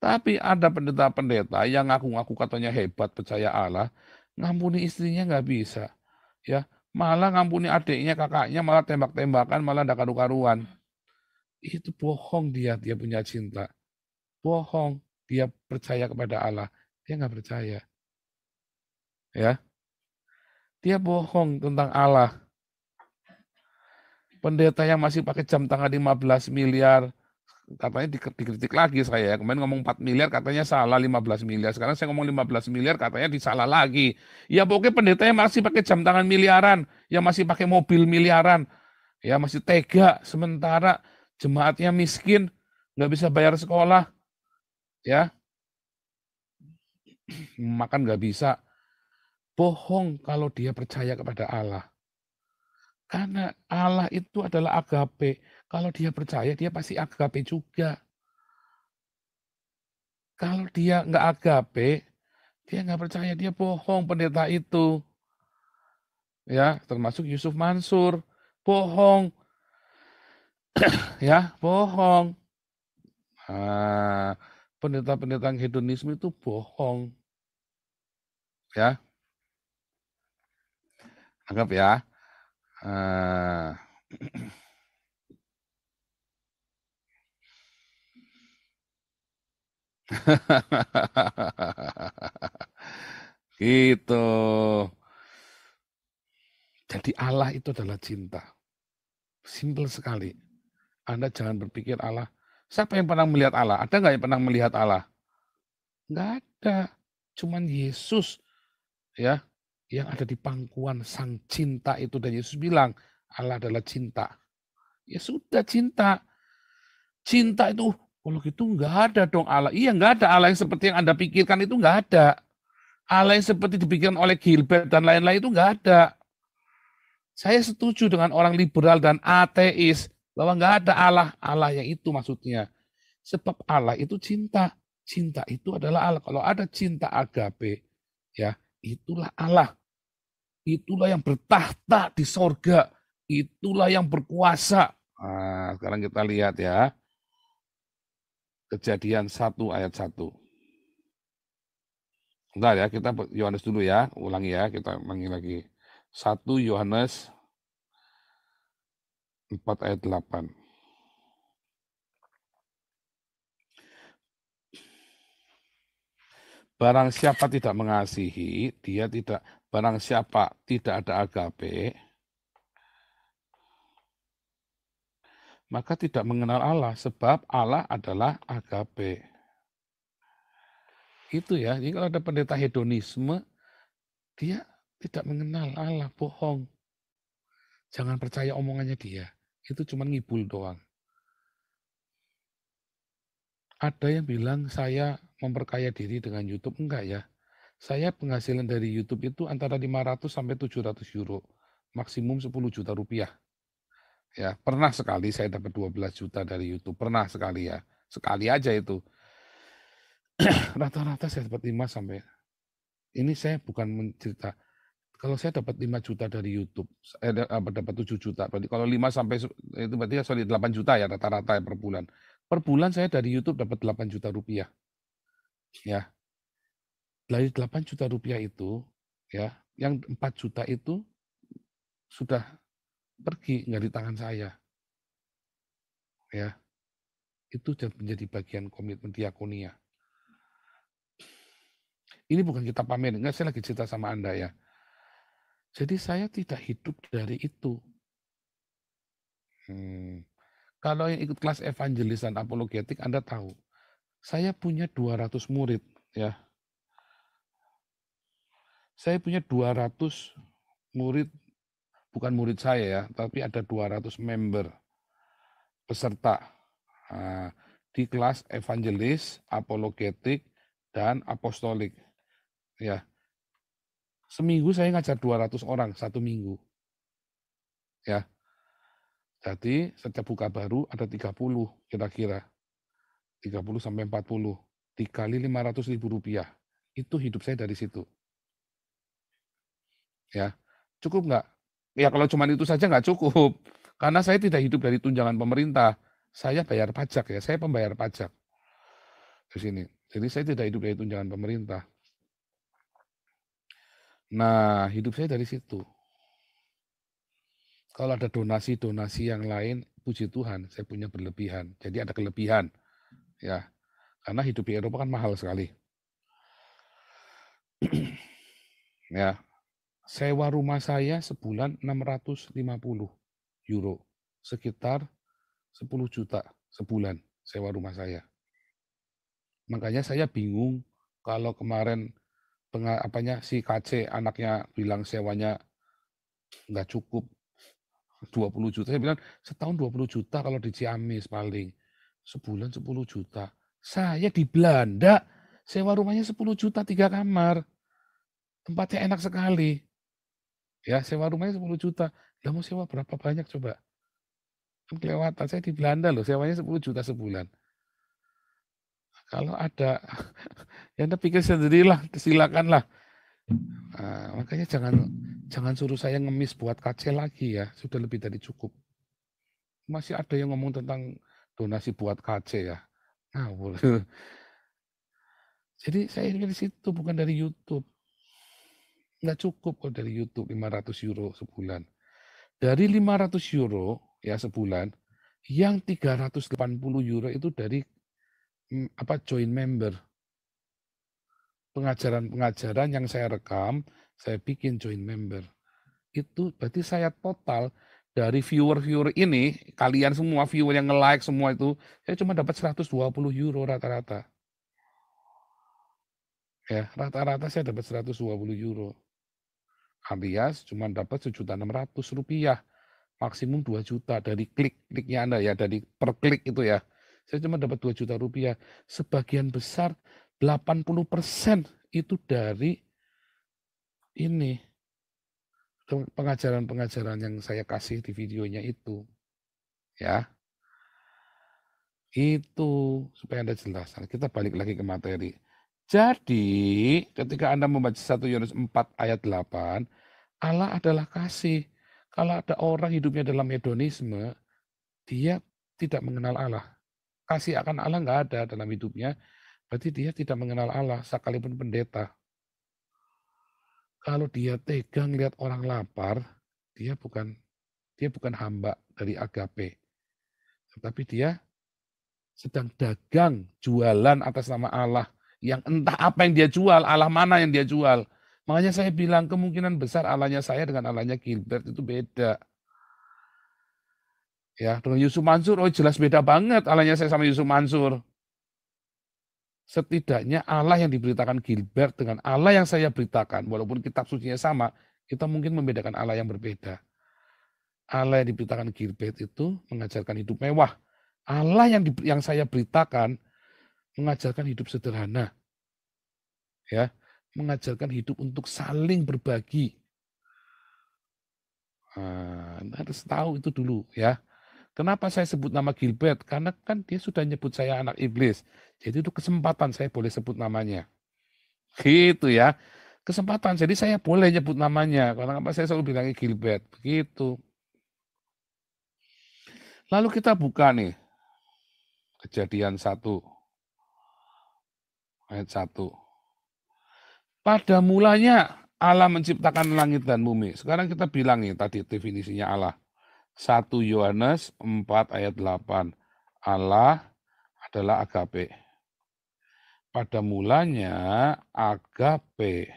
S1: Tapi ada pendeta-pendeta yang ngaku-ngaku katanya hebat percaya Allah, ngampuni istrinya nggak bisa. Ya, malah ngampuni adiknya, kakaknya, malah tembak-tembakan, malah ada karu-karuan. Itu bohong dia punya cinta. Bohong, dia percaya kepada Allah. Dia nggak percaya. Ya, dia bohong tentang Allah. Pendeta yang masih pakai jam tangan 15 miliar, katanya dikritik lagi saya. Kemarin ngomong 4 miliar, katanya salah 15 miliar. Sekarang saya ngomong 15 miliar, katanya disalah lagi. Ya pokoknya pendeta yang masih pakai jam tangan miliaran, yang masih pakai mobil miliaran, ya masih tega. Sementara jemaatnya miskin, nggak bisa bayar sekolah, ya makan nggak bisa. Bohong kalau dia percaya kepada Allah. Karena Allah itu adalah agape. Kalau dia percaya, dia pasti agape juga. Kalau dia nggak agape, dia nggak percaya, dia bohong pendeta itu. Ya, termasuk Yusuf Mansur. Bohong, ya, bohong. Nah, pendeta-pendeta hedonisme itu bohong. Ya, anggap ya. Nah, gitu. Jadi Allah itu adalah cinta. Simpel sekali. Anda jangan berpikir Allah. Siapa yang pernah melihat Allah? Ada nggak yang pernah melihat Allah? Nggak ada. Cuman Yesus ya yang ada di pangkuan sang cinta itu, dan Yesus bilang Allah adalah cinta. Ya sudah, cinta. Cinta itu kalau gitu nggak ada dong Allah. Iya, nggak ada Allah yang seperti yang Anda pikirkan, itu nggak ada. Allah yang seperti dipikirkan oleh Gilbert dan lain-lain itu nggak ada. Saya setuju dengan orang liberal dan ateis bahwa nggak ada Allah. Allah yang itu maksudnya. Sebab Allah itu cinta. Cinta itu adalah Allah. Kalau ada cinta agape, ya itulah Allah. Itulah yang bertahta di sorga. Itulah yang berkuasa. Nah, sekarang kita lihat ya. Kejadian 1 ayat 1. Bentar ya, kita Yohanes dulu ya. Ulangi ya, kita ulangi lagi. 1 Yohanes 4 ayat 8. Barang siapa tidak mengasihi, barang siapa tidak ada agape, maka tidak mengenal Allah, sebab Allah adalah agape. Itu ya, jadi kalau ada pendeta hedonisme, dia tidak mengenal Allah, bohong. Jangan percaya omongannya dia, itu cuma ngibul doang. Ada yang bilang saya memperkaya diri dengan YouTube, enggak ya. Saya penghasilan dari YouTube itu antara 500 sampai 700 euro, maksimum 10 juta rupiah. Ya, pernah sekali saya dapat 12 juta dari YouTube, pernah sekali ya. Sekali aja itu. Rata-rata saya dapat 5 sampai, ini saya bukan mencerita, kalau saya dapat 5 juta dari YouTube, dapat 7 juta, berarti kalau 5 sampai itu berarti ya, sorry, 8 juta ya rata-rata ya per bulan. Per bulan saya dari YouTube dapat 8 juta rupiah. Ya, dari 8 juta rupiah itu, ya, yang 4 juta itu sudah pergi, nggak di tangan saya. Ya, itu sudah menjadi bagian komitmen diakonia. Ini bukan kita pamer, enggak, saya lagi cerita sama Anda ya. Jadi saya tidak hidup dari itu. Kalau yang ikut kelas evangelis dan apologetik, Anda tahu, saya punya 200 murid ya. Saya punya 200 murid, bukan murid saya ya, tapi ada 200 member peserta di kelas evangelis, apologetik, dan apostolik. Ya, seminggu saya ngajar 200 orang satu minggu. Ya, jadi setiap buka baru ada 30 kira-kira. 30 sampai 40. Dikali 500.000 rupiah. Itu hidup saya dari situ. Ya, cukup nggak? Ya kalau cuma itu saja nggak cukup. Karena saya tidak hidup dari tunjangan pemerintah. Saya bayar pajak ya, saya pembayar pajak di sini. Jadi saya tidak hidup dari tunjangan pemerintah. Nah, hidup saya dari situ. Kalau ada donasi-donasi yang lain, puji Tuhan, saya punya berlebihan. Jadi ada kelebihan, ya. Karena hidup di Eropa kan mahal sekali. Ya, sewa rumah saya sebulan 650 euro, sekitar 10 juta sebulan sewa rumah saya. Makanya saya bingung kalau kemarin si KC anaknya bilang sewanya nggak cukup 20 juta. Saya bilang setahun 20 juta kalau di Ciamis paling. Sebulan 10 juta. Saya di Belanda, Sewa rumahnya 10 juta 3 kamar. Tempatnya enak sekali. Ya, sewa rumahnya 10 juta. Lah mau sewa berapa banyak coba? Kan kelewatan. Saya di Belanda loh, sewanya 10 juta sebulan. Kalau ada, ya Anda pikir sendirilah, silakanlah. Makanya jangan suruh saya ngemis buat KC lagi ya, sudah lebih dari cukup. Masih ada yang ngomong tentang donasi buat KC ya. Ngawur. Jadi saya dari situ, bukan dari YouTube. Nggak cukup kok dari YouTube 500 euro sebulan. Dari 500 euro ya sebulan, yang 380 euro itu dari join member. Pengajaran-pengajaran yang saya rekam, saya bikin join member. Itu berarti saya total dari viewer-viewer ini, kalian semua viewer yang nge-like semua itu, saya cuma dapat 120 euro rata-rata. Ya, rata-rata saya dapat 120 euro. Alias cuma dapat 1.600.000 rupiah. Maksimum 2 juta dari kliknya Anda ya, dari per klik itu ya. Saya cuma dapat 2 juta rupiah. Sebagian besar 80% itu dari ini pengajaran-pengajaran yang saya kasih di videonya itu. Ya, itu supaya Anda jelas. Nah, kita balik lagi ke materi. Jadi, ketika Anda membaca 1 Yohanes 4 ayat 8, Allah adalah kasih. Kalau ada orang hidupnya dalam hedonisme, dia tidak mengenal Allah. Kasih akan Allah nggak ada dalam hidupnya, berarti dia tidak mengenal Allah, sekalipun pendeta. Kalau dia tega ngelihat orang lapar, dia bukan hamba dari agape, tetapi dia sedang dagang, jualan atas nama Allah, yang entah apa yang dia jual, Allah mana yang dia jual. Makanya saya bilang kemungkinan besar Allahnya saya dengan Allahnya Gilbert itu beda. Ya, dengan Yusuf Mansur, oh jelas beda banget Allahnya saya sama Yusuf Mansur. Setidaknya Allah yang diberitakan Gilbert dengan Allah yang saya beritakan, walaupun kitab sucinya sama, kita mungkin membedakan Allah yang berbeda. Allah yang diberitakan Gilbert itu mengajarkan hidup mewah. Allah yang saya beritakan mengajarkan hidup sederhana. Ya, mengajarkan hidup untuk saling berbagi. Anda harus tahu itu dulu ya. Kenapa saya sebut nama Gilbert? Karena kan dia sudah nyebut saya anak iblis. Jadi itu kesempatan saya boleh sebut namanya. Gitu ya. Kesempatan. Jadi saya boleh nyebut namanya. Karena apa saya selalu bilangnya Gilbert. Begitu. Lalu kita buka nih. Kejadian 1 ayat 1. Pada mulanya Allah menciptakan langit dan bumi. Sekarang kita bilang nih tadi definisinya Allah. 1 Yohanes 4 ayat 8. Allah adalah agape. Pada mulanya agape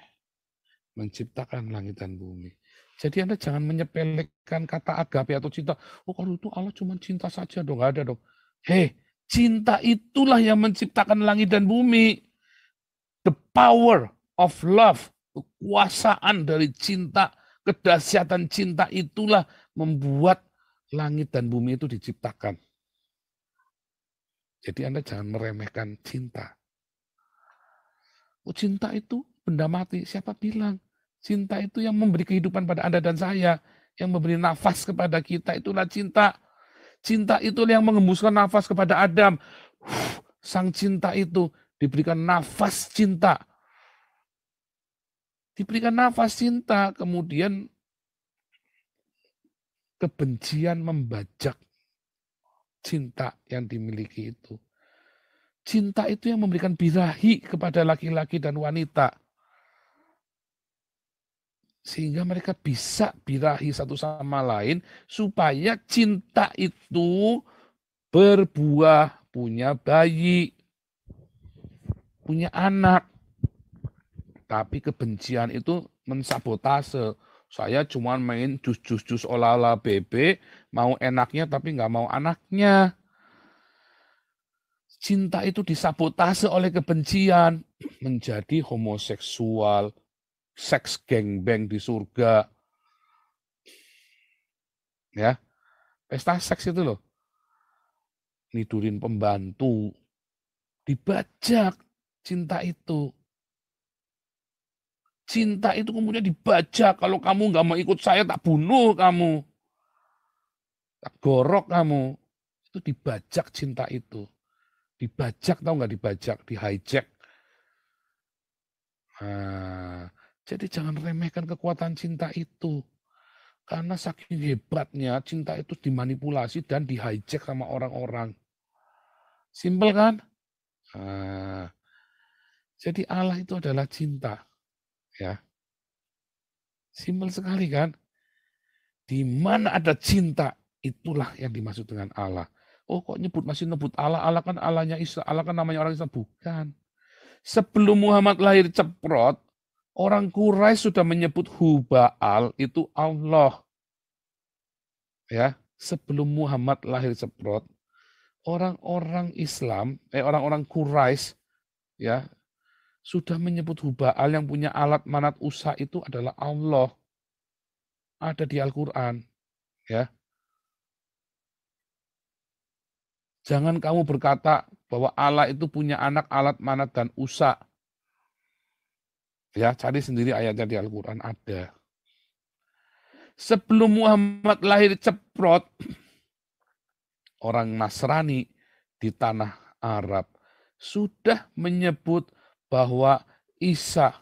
S1: menciptakan langit dan bumi. Jadi Anda jangan menyepelekan kata agape atau cinta. Oh kalau itu Allah cuma cinta saja dong, nggak ada dong. Hei, cinta itulah yang menciptakan langit dan bumi. The power of love, kekuasaan dari cinta, kedahsyatan cinta itulah membuat langit dan bumi itu diciptakan. Jadi Anda jangan meremehkan cinta. Oh, cinta itu benda mati. Siapa bilang? Cinta itu yang memberi kehidupan pada Anda dan saya. Yang memberi nafas kepada kita. Itulah cinta. Cinta itu yang mengembuskan nafas kepada Adam. Sang cinta itu diberikan nafas cinta. Diberikan nafas cinta. Kemudian kebencian membajak cinta yang dimiliki itu. Cinta itu yang memberikan birahi kepada laki-laki dan wanita. Sehingga mereka bisa birahi satu sama lain supaya cinta itu berbuah, punya bayi, punya anak. Tapi kebencian itu mensabotase. Saya cuma main jus olah-olah bebek, mau enaknya tapi nggak mau anaknya. Cinta itu disabotase oleh kebencian, menjadi homoseksual, seks gangbang di surga. Ya, pesta seks itu loh. Nidurin pembantu, dibajak. cinta itu. Cinta itu kemudian dibajak, kalau kamu nggak mau ikut saya tak bunuh kamu, tak gorok kamu. Itu dibajak cinta itu. Dibajak, tahu nggak dibajak, di hijack. Nah, jadi jangan remehkan kekuatan cinta itu. Karena saking hebatnya cinta itu dimanipulasi dan di hijack sama orang-orang. Simpel kan? Nah, jadi Allah itu adalah cinta. Ya, simpel sekali kan? Di mana ada cinta, itulah yang dimaksud dengan Allah. Oh kok masih nyebut Allah, Allah kan Allahnya Isa, Allah kan namanya orang Islam. Bukan. Sebelum Muhammad lahir ceprot, orang Quraisy sudah menyebut Hubal itu Allah. Ya, sebelum Muhammad lahir ceprot, orang-orang Islam, orang-orang Quraisy ya, sudah menyebut Hubal yang punya alat manat Usa itu adalah Allah. Ada di Al-Qur'an, ya. Jangan kamu berkata bahwa Allah itu punya anak, alat manat dan Usa. Ya, cari sendiri ayatnya di Al-Qur'an ada. Sebelum Muhammad lahir ceprot, orang Nasrani di tanah Arab sudah menyebut bahwa Isa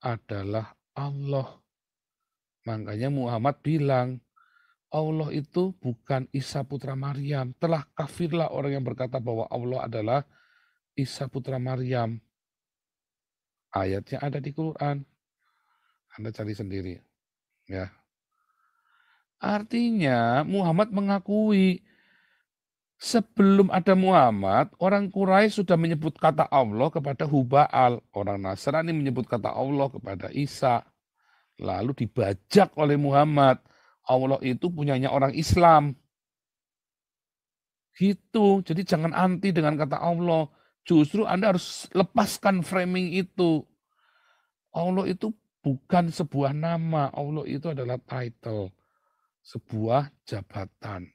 S1: adalah Allah. Makanya Muhammad bilang, Allah itu bukan Isa putra Maryam. Telah kafirlah orang yang berkata bahwa Allah adalah Isa putra Maryam. Ayatnya ada di Quran. Anda cari sendiri. Ya. Artinya Muhammad mengakui sebelum ada Muhammad, orang Quraisy sudah menyebut kata Allah kepada Hubal. Orang Nasrani menyebut kata Allah kepada Isa. Lalu dibajak oleh Muhammad. Allah itu punyanya orang Islam. Gitu. Jadi jangan anti dengan kata Allah. Justru Anda harus lepaskan framing itu. Allah itu bukan sebuah nama. Allah itu adalah title. Sebuah jabatan.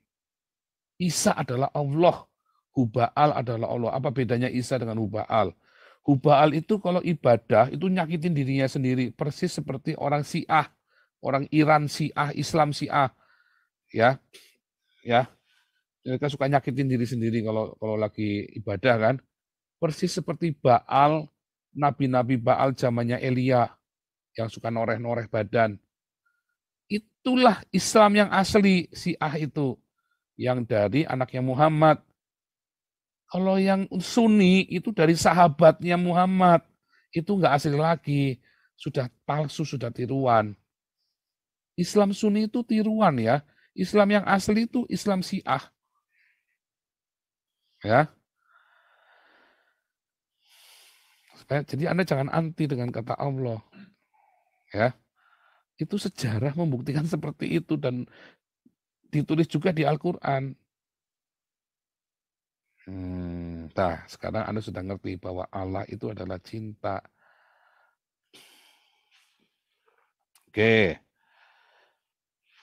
S1: Isa adalah Allah. Hubal adalah Allah. Apa bedanya Isa dengan Hubal? Hubal itu kalau ibadah itu nyakitin dirinya sendiri. Persis seperti orang Syiah. Orang Iran Syiah, Islam Syiah. Ya, ya. Mereka suka nyakitin diri sendiri kalau lagi ibadah kan. Persis seperti Baal, nabi-nabi Baal zamannya Elia yang suka noreh-noreh badan. Itulah Islam yang asli, Syiah itu. Yang dari anaknya Muhammad. Kalau yang Sunni itu dari sahabatnya Muhammad. Itu enggak asli lagi. Sudah palsu, sudah tiruan. Islam Sunni itu tiruan ya. Islam yang asli itu Islam Syiah. Ya. Jadi Anda jangan anti dengan kata Allah. Ya. Itu sejarah membuktikan seperti itu dan ditulis juga di Al-Qur'an. Nah, sekarang Anda sudah ngerti bahwa Allah itu adalah cinta. Oke.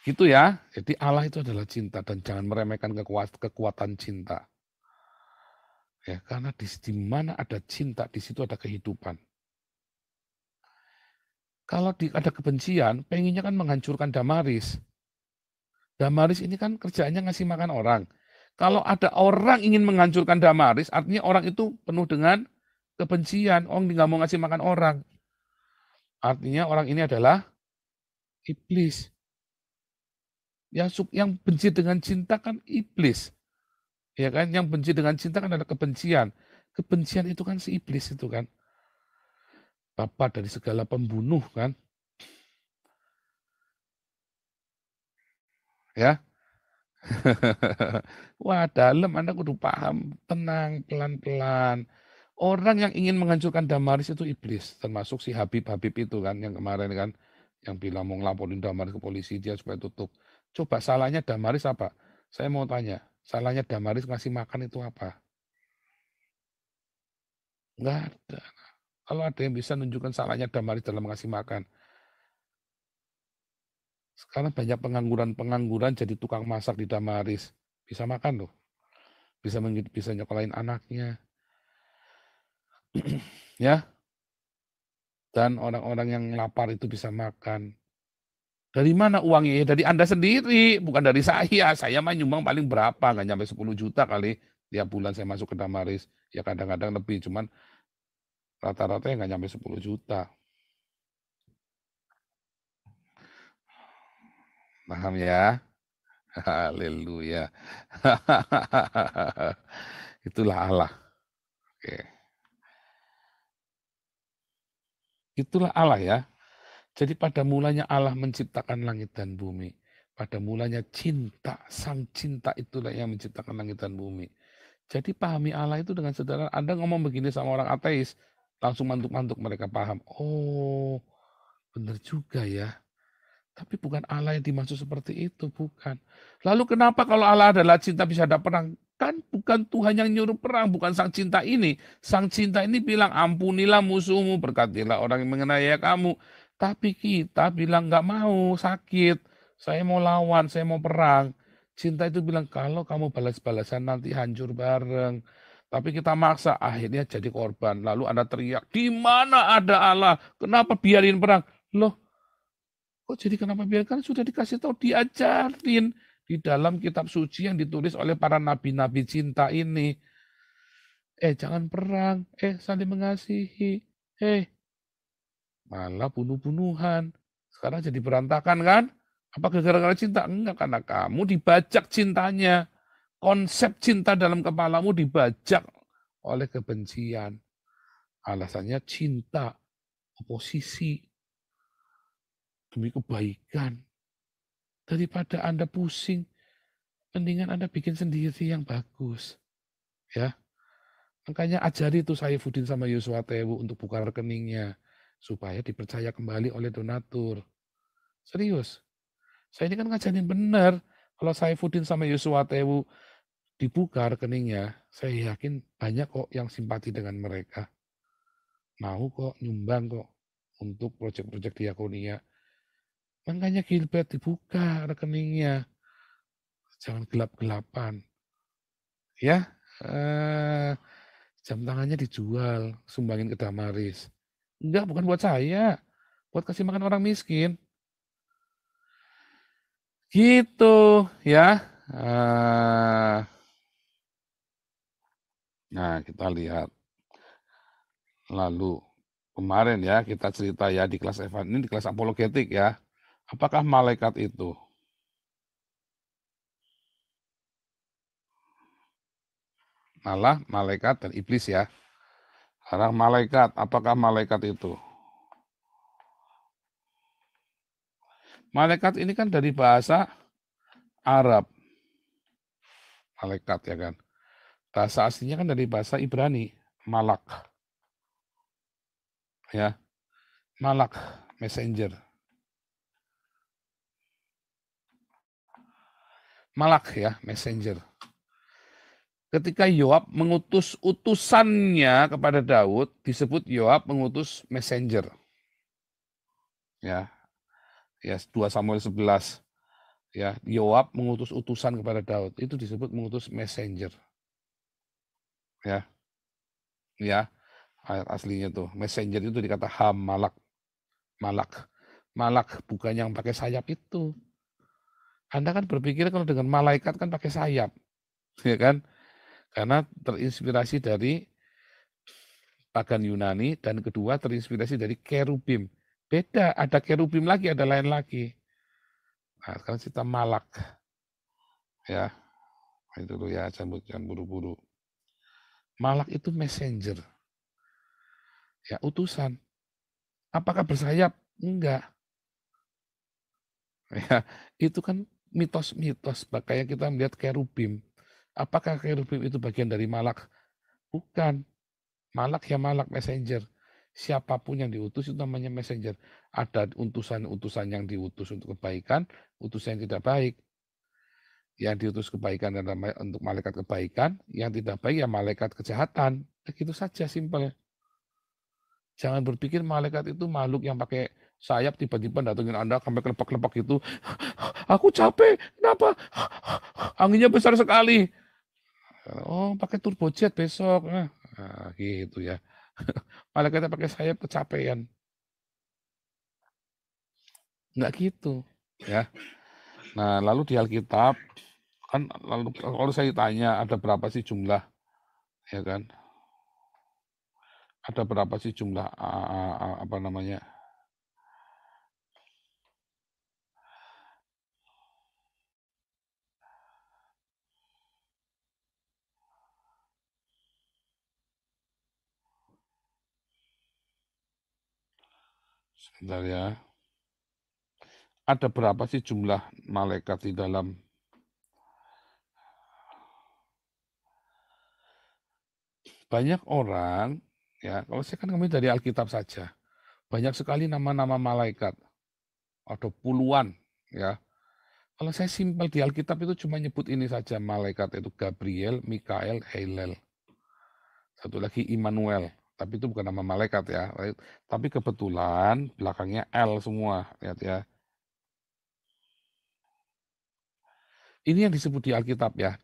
S1: Gitu ya. Jadi Allah itu adalah cinta dan jangan meremehkan kekuatan cinta. Ya, karena di mana ada cinta, di situ ada kehidupan. Kalau ada kebencian, pengennya kan menghancurkan Damaris. Damaris ini kan kerjaannya ngasih makan orang. Kalau ada orang ingin menghancurkan Damaris, artinya orang itu penuh dengan kebencian. Orang nggak mau ngasih makan orang. Artinya orang ini adalah iblis. Yang benci dengan cinta kan iblis. Ya kan? Yang benci dengan cinta kan adalah kebencian. Kebencian itu kan si iblis itu kan. Bapa dari segala pembunuh kan. Ya. Wah, dalam Anda kudu paham, tenang, pelan-pelan. Orang yang ingin menghancurkan Damaris itu iblis, termasuk si Habib itu kan, yang kemarin kan, yang bilang mau ngelaporin Damaris ke polisi dia supaya tutup. Coba salahnya Damaris apa? Saya mau tanya, salahnya Damaris ngasih makan itu apa? Enggak ada. Kalau ada yang bisa nunjukkan salahnya Damaris dalam ngasih makan. Sekarang banyak pengangguran jadi tukang masak di Damaris. Bisa makan loh. Bisa nyekolahin anaknya. Ya, dan orang-orang yang lapar itu bisa makan. Dari mana uangnya? Ya dari Anda sendiri, bukan dari saya. Saya mah nyumbang paling berapa, nggak nyampe 10 juta kali tiap bulan saya masuk ke Damaris. Ya kadang-kadang lebih, cuman rata-rata ya nggak nyampe 10 juta. Paham ya? Haleluya. Itulah Allah. Oke. Itulah Allah ya. Jadi pada mulanya Allah menciptakan langit dan bumi. Pada mulanya cinta, sang cinta itulah yang menciptakan langit dan bumi. Jadi pahami Allah itu dengan sederhana. Anda ngomong begini sama orang ateis, langsung mantuk-mantuk mereka paham. Oh, benar juga ya. Tapi bukan Allah yang dimaksud seperti itu, bukan. Lalu kenapa kalau Allah adalah cinta bisa ada perang? Kan bukan Tuhan yang nyuruh perang, bukan sang cinta ini. Sang cinta ini bilang, ampunilah musuhmu, berkatilah orang yang menganiaya kamu. Tapi kita bilang nggak mau, sakit. Saya mau lawan, saya mau perang. Cinta itu bilang, kalau kamu balas-balasan nanti hancur bareng. Tapi kita maksa, akhirnya jadi korban. Lalu Anda teriak, di mana ada Allah? Kenapa biarin perang? Loh, oh jadi kenapa biarkan? Sudah dikasih tahu, diajarin di dalam kitab suci yang ditulis oleh para nabi-nabi cinta ini. Jangan perang, saling mengasihi, malah bunuh-bunuhan. Sekarang jadi berantakan kan? Apa gara-gara cinta? Enggak, karena kamu dibajak cintanya. Konsep cinta dalam kepalamu dibajak oleh kebencian. Alasannya cinta, oposisi, demi kebaikan. Daripada Anda pusing, mendingan Anda bikin sendiri yang bagus. Ya, makanya ajari tuh Saifuddin sama Yosua Tewu untuk buka rekeningnya. Supaya dipercaya kembali oleh donatur. Serius. Saya ini kan ngajarin benar. Kalau Saifuddin sama Yosua Tewu dibuka rekeningnya, saya yakin banyak kok yang simpati dengan mereka. Mau kok nyumbang kok untuk proyek-proyek diakonia. Makanya Gilbert dibuka rekeningnya. Jangan gelap-gelapan. Ya, jam tangannya dijual, sumbangin ke Damaris. Enggak, bukan buat saya. Buat kasih makan orang miskin. Gitu ya. Nah, kita lihat. Lalu kemarin ya kita cerita ya di kelas Evan ini di kelas apologetik ya. Apakah malaikat itu? Malah malaikat dan iblis ya. Sekarang malaikat, apakah malaikat itu? Malaikat ini kan dari bahasa Arab. Malaikat ya kan. Bahasa aslinya kan dari bahasa Ibrani, malak. Ya, malak, messenger. Malak ya, messenger. Ketika Yoab mengutus utusannya kepada Daud, disebut Yoab mengutus messenger. Ya, ya 2 Samuel 11. Ya, Yoab mengutus utusan kepada Daud, itu disebut mengutus messenger. Ya. Ya, ayat aslinya tuh. Messenger itu dikata malak. Malak. Malak bukan yang pakai sayap itu. Anda kan berpikir kalau dengan malaikat kan pakai sayap, ya kan? Karena terinspirasi dari pagan Yunani dan kedua terinspirasi dari kerubim. Beda, ada kerubim lagi, ada lain lagi. Nah, sekarang kita malak. Ya, itu dulu ya, jangan buru-buru. Malak itu messenger. Ya, utusan. Apakah bersayap? Enggak. Ya, itu kan mitos-mitos, makanya kita melihat kerubim. Apakah kerubim itu bagian dari malak? Bukan. Malak ya malak, messenger. Siapapun yang diutus itu namanya messenger. Ada utusan-utusan yang diutus untuk kebaikan, utusan yang tidak baik. Yang diutus kebaikan adalah untuk malaikat kebaikan, yang tidak baik ya malaikat kejahatan. Begitu saja simpel. Jangan berpikir malaikat itu makhluk yang pakai sayap tiba-tiba datengin Anda sampai kelepek-kelepek gitu. Aku capek, kenapa? Anginnya besar sekali. Oh, pakai turbojet besok. Nah, gitu ya. Malaikatnya pakai sayap kecapean. Nggak gitu, ya. Nah, lalu di Alkitab, kan lalu kalau saya tanya ada berapa sih jumlah, ya kan? Ada berapa sih jumlah, apa namanya, sebentar ya, ada berapa sih jumlah malaikat di dalam banyak orang, ya, kalau saya kan ngambil dari Alkitab saja, banyak sekali nama-nama malaikat, ada puluhan, ya. Kalau saya simpel di Alkitab itu cuma nyebut ini saja, malaikat itu Gabriel, Mikael, Hillel. Satu lagi Immanuel, tapi itu bukan nama malaikat ya. Tapi kebetulan belakangnya L semua, lihat ya. Ini yang disebut di Alkitab ya.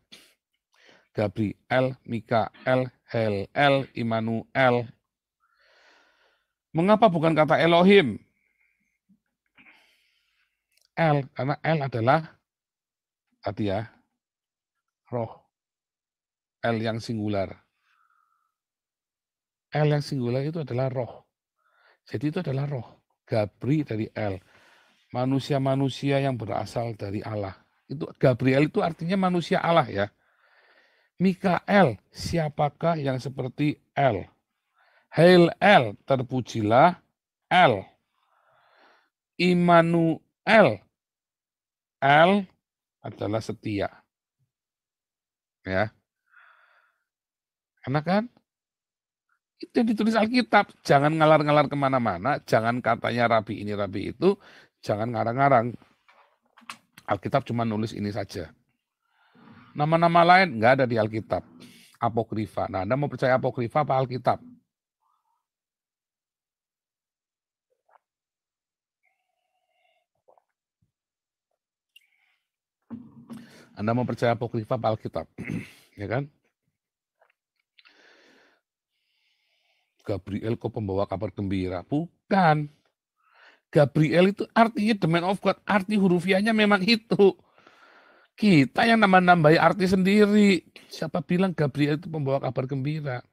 S1: Gabriel, Mikael, Hillel, Immanuel. Mengapa bukan kata Elohim? L, karena L adalah tadi ya, roh. L yang singular. L yang singular itu adalah roh. Jadi itu adalah roh. Gabri dari L. Manusia-manusia yang berasal dari Allah. Itu Gabriel itu artinya manusia Allah ya. Mikael, siapakah yang seperti L? Hail L, terpujilah L. Immanuel, L adalah setia. Ya, karena kan itu yang ditulis Alkitab. Jangan ngalar-ngalar kemana-mana, jangan katanya rabi ini, rabi itu, jangan ngarang-ngarang. Alkitab cuma nulis ini saja. Nama-nama lain nggak ada di Alkitab. Apokrifa. Nah, Anda mau percaya apokrifa apa Alkitab? Anda mau percaya apokrifa apa Alkitab? Ya kan? Gabriel kok pembawa kabar gembira? Bukan. Gabriel itu artinya the man of God. Arti hurufiahnya memang itu. Kita yang nambah-nambahi arti sendiri. Siapa bilang Gabriel itu pembawa kabar gembira?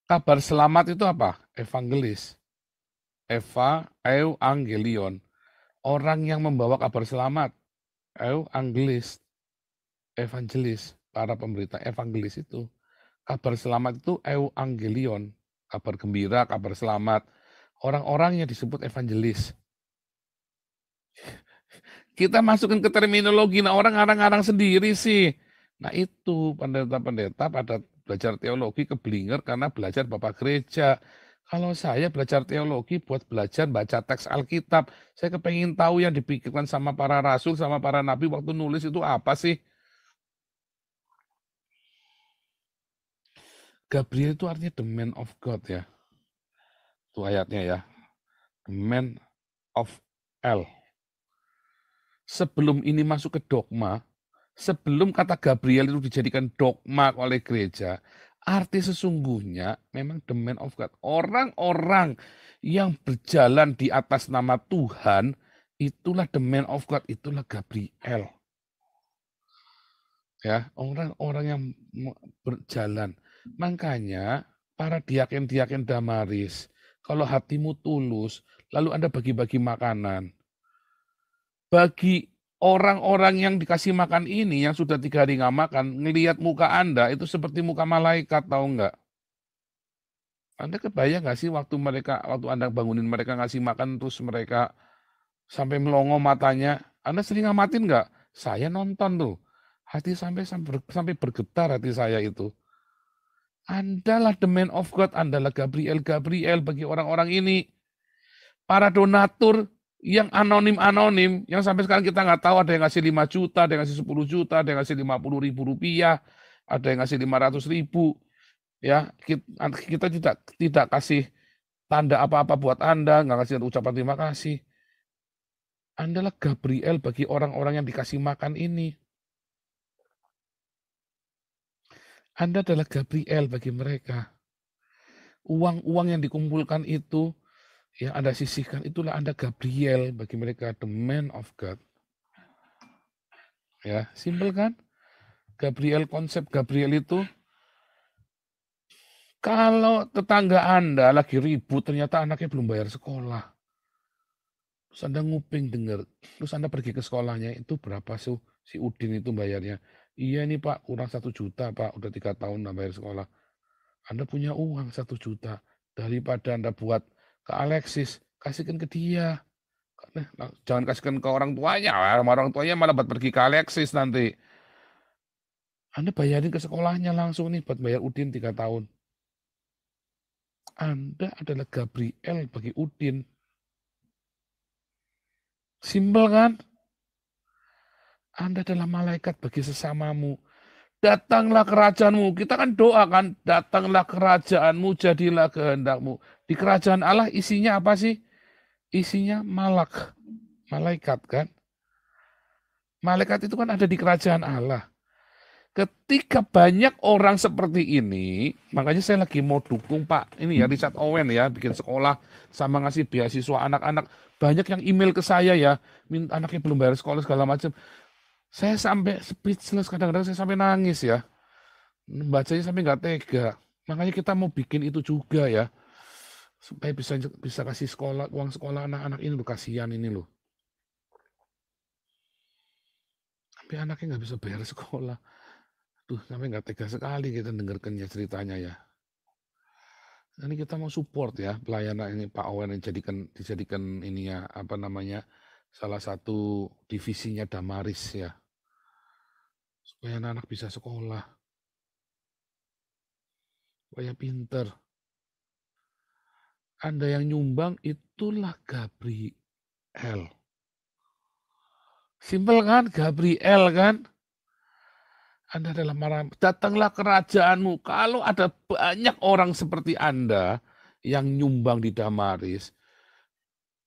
S1: Kabar selamat itu apa? Evangelis. Evangelion. Orang yang membawa kabar selamat. Evangelis. Evangelis. Para pemberita evangelis itu. Kabar selamat itu Evangelion. Kabar gembira, kabar selamat. Orang-orang yang disebut evangelis. Kita masukin ke terminologi, nah orang ngarang-ngarang sendiri sih. Nah itu pendeta-pendeta pada belajar teologi keblinger karena belajar Bapak Gereja. Kalau saya belajar teologi buat belajar baca teks Alkitab, saya kepengen tahu yang dipikirkan sama para rasul, sama para nabi waktu nulis itu apa sih? Gabriel itu artinya the man of God ya. Itu ayatnya ya. The man of L. Sebelum ini masuk ke dogma, sebelum kata Gabriel itu dijadikan dogma oleh gereja, arti sesungguhnya memang the man of God. Orang-orang yang berjalan di atas nama Tuhan, itulah the man of God, itulah Gabriel. Ya, orang-orang yang berjalan. Makanya para diaken-diaken Damaris, kalau hatimu tulus, lalu Anda bagi-bagi makanan, bagi orang-orang yang dikasih makan ini, yang sudah 3 hari nggak makan, ngelihat muka Anda itu seperti muka malaikat, tahu nggak? Anda kebayang nggak sih waktu Anda bangunin mereka ngasih makan, terus mereka sampai melongo matanya, Anda sering ngamatin nggak? Saya nonton tuh, hati sampai bergetar hati saya itu. Andalah the man of God, Andalah Gabriel bagi orang-orang ini. Para donatur yang anonim-anonim, yang sampai sekarang kita nggak tahu, ada yang ngasih 5 juta, ada yang ngasih 10 juta, ada yang ngasih 50.000 rupiah, ada yang ngasih 500.000, ya kita tidak kasih tanda apa-apa buat Anda, nggak kasih ucapan terima kasih. Andalah Gabriel bagi orang-orang yang dikasih makan ini. Anda adalah Gabriel bagi mereka. Uang-uang yang dikumpulkan itu, yang Anda sisihkan, itulah Anda Gabriel bagi mereka, the man of God. Ya, simpel kan? Gabriel, konsep Gabriel itu, kalau tetangga Anda lagi ribut, ternyata anaknya belum bayar sekolah. Terus Anda nguping dengar, terus Anda pergi ke sekolahnya, itu berapa si Udin itu bayarnya? Iya nih Pak, kurang 1 juta Pak, udah 3 tahun nggak bayar sekolah. Anda punya uang 1 juta, daripada Anda buat ke Alexis, kasihkan ke dia. Jangan kasihkan ke orang tuanya, orang tuanya malah buat pergi ke Alexis nanti. Anda bayarin ke sekolahnya langsung nih buat bayar Udin 3 tahun. Anda adalah Gabriel bagi Udin. Simpel kan? Anda adalah malaikat bagi sesamamu. Datanglah kerajaanmu. Kita kan doa kan, datanglah kerajaanmu, jadilah kehendakmu. Di kerajaan Allah isinya apa sih? Isinya malaikat kan. Malaikat itu kan ada di kerajaan Allah. Ketika banyak orang seperti ini, makanya saya lagi mau dukung Pak, ini ya Richard Owen ya, bikin sekolah sama ngasih beasiswa anak-anak. Banyak yang email ke saya ya, minta anaknya belum bayar sekolah segala macam. Saya sampai speechless, kadang-kadang saya sampai nangis ya. Bacanya sampai nggak tega. Makanya kita mau bikin itu juga ya, supaya bisa kasih sekolah, uang sekolah anak-anak ini loh, kasihan ini loh. Sampai anaknya nggak bisa bayar sekolah. Tuh, sampai nggak tega sekali kita dengarkannya ceritanya ya. Ini kita mau support ya pelayanan ini Pak Owen yang dijadikan ini ya, apa namanya, salah satu divisinya Damaris ya. Supaya anak-anak bisa sekolah, supaya pinter. Anda yang nyumbang itulah Gabriel. Simpel kan? Gabriel kan? Anda adalah datanglah kerajaanmu. Kalau ada banyak orang seperti Anda yang nyumbang di Damaris,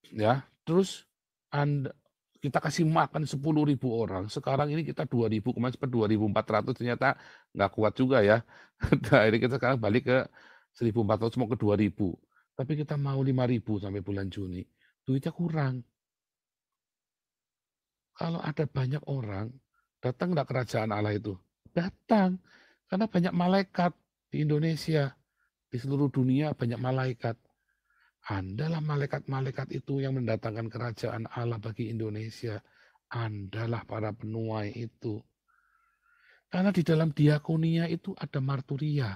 S1: ya, terus Anda, kita kasih makan 10.000 orang. Sekarang ini kita 2.000, kemarin sempat 2.400, ternyata nggak kuat juga ya. Nah, ini kita sekarang balik ke 1.400, mau ke 2.000. Tapi kita mau 5.000 sampai bulan Juni. Duitnya kurang. Kalau ada banyak orang, datang nggak kerajaan Allah itu? Datang. Karena banyak malaikat di Indonesia. Di seluruh dunia banyak malaikat. Andalah malaikat-malaikat itu yang mendatangkan kerajaan Allah bagi Indonesia. Andalah para penuai itu. Karena di dalam diakonia itu ada marturia.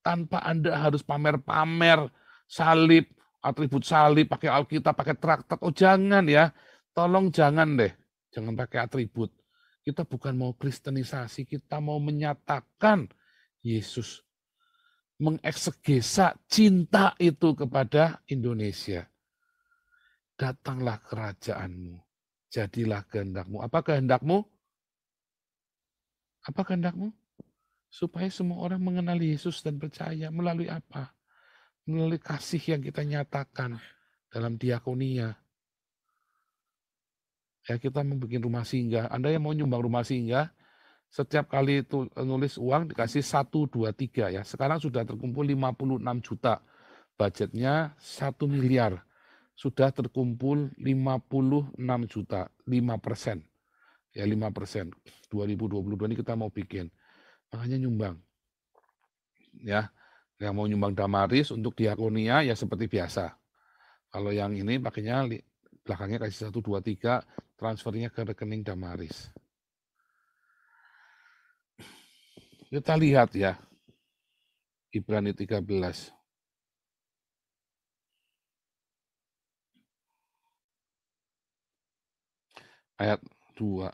S1: Tanpa Anda harus pamer-pamer salib, atribut salib, pakai Alkitab, pakai traktat. Oh jangan ya, tolong jangan deh. Jangan pakai atribut. Kita bukan mau kristenisasi, kita mau menyatakan Yesus. Mengeksegesa cinta itu kepada Indonesia. Datanglah kerajaanmu, jadilah kehendakmu. Apa kehendakmu? Apa kehendakmu? Supaya semua orang mengenali Yesus dan percaya. Melalui apa? Melalui kasih yang kita nyatakan dalam diakonia. Ya, kita mau bikin rumah singgah. Anda yang mau nyumbang rumah singgah, setiap kali itu nulis uang dikasih 1, 2, 3 ya. Sekarang sudah terkumpul 56 juta. Budgetnya 1 miliar. Sudah terkumpul 56 juta, 5%. Ya 5%. 2022 ini kita mau bikin. Makanya nyumbang. Ya, yang mau nyumbang Damaris untuk diakonia ya seperti biasa. Kalau yang ini pakainya belakangnya kasih 1, 2, 3, transfernya ke rekening Damaris. Kita lihat ya, Ibrani 13. Ayat 2.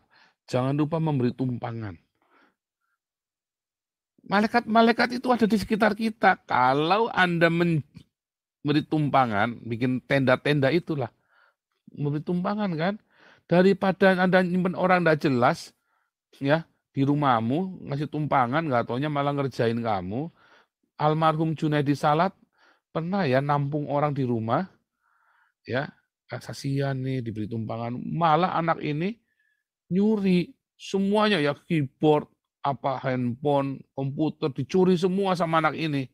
S1: Jangan lupa memberi tumpangan. Malaikat-malaikat itu ada di sekitar kita. Kalau Anda memberi tumpangan, bikin tenda-tenda itulah. Memberi tumpangan kan. Daripada Anda nyimpen orang tidak jelas, ya di rumahmu, ngasih tumpangan, nggak taunya malah ngerjain kamu. Almarhum Junaidi Salat pernah ya nampung orang di rumah, ya kasihan nih diberi tumpangan. Malah anak ini nyuri semuanya ya, keyboard, apa handphone, komputer dicuri semua sama anak ini.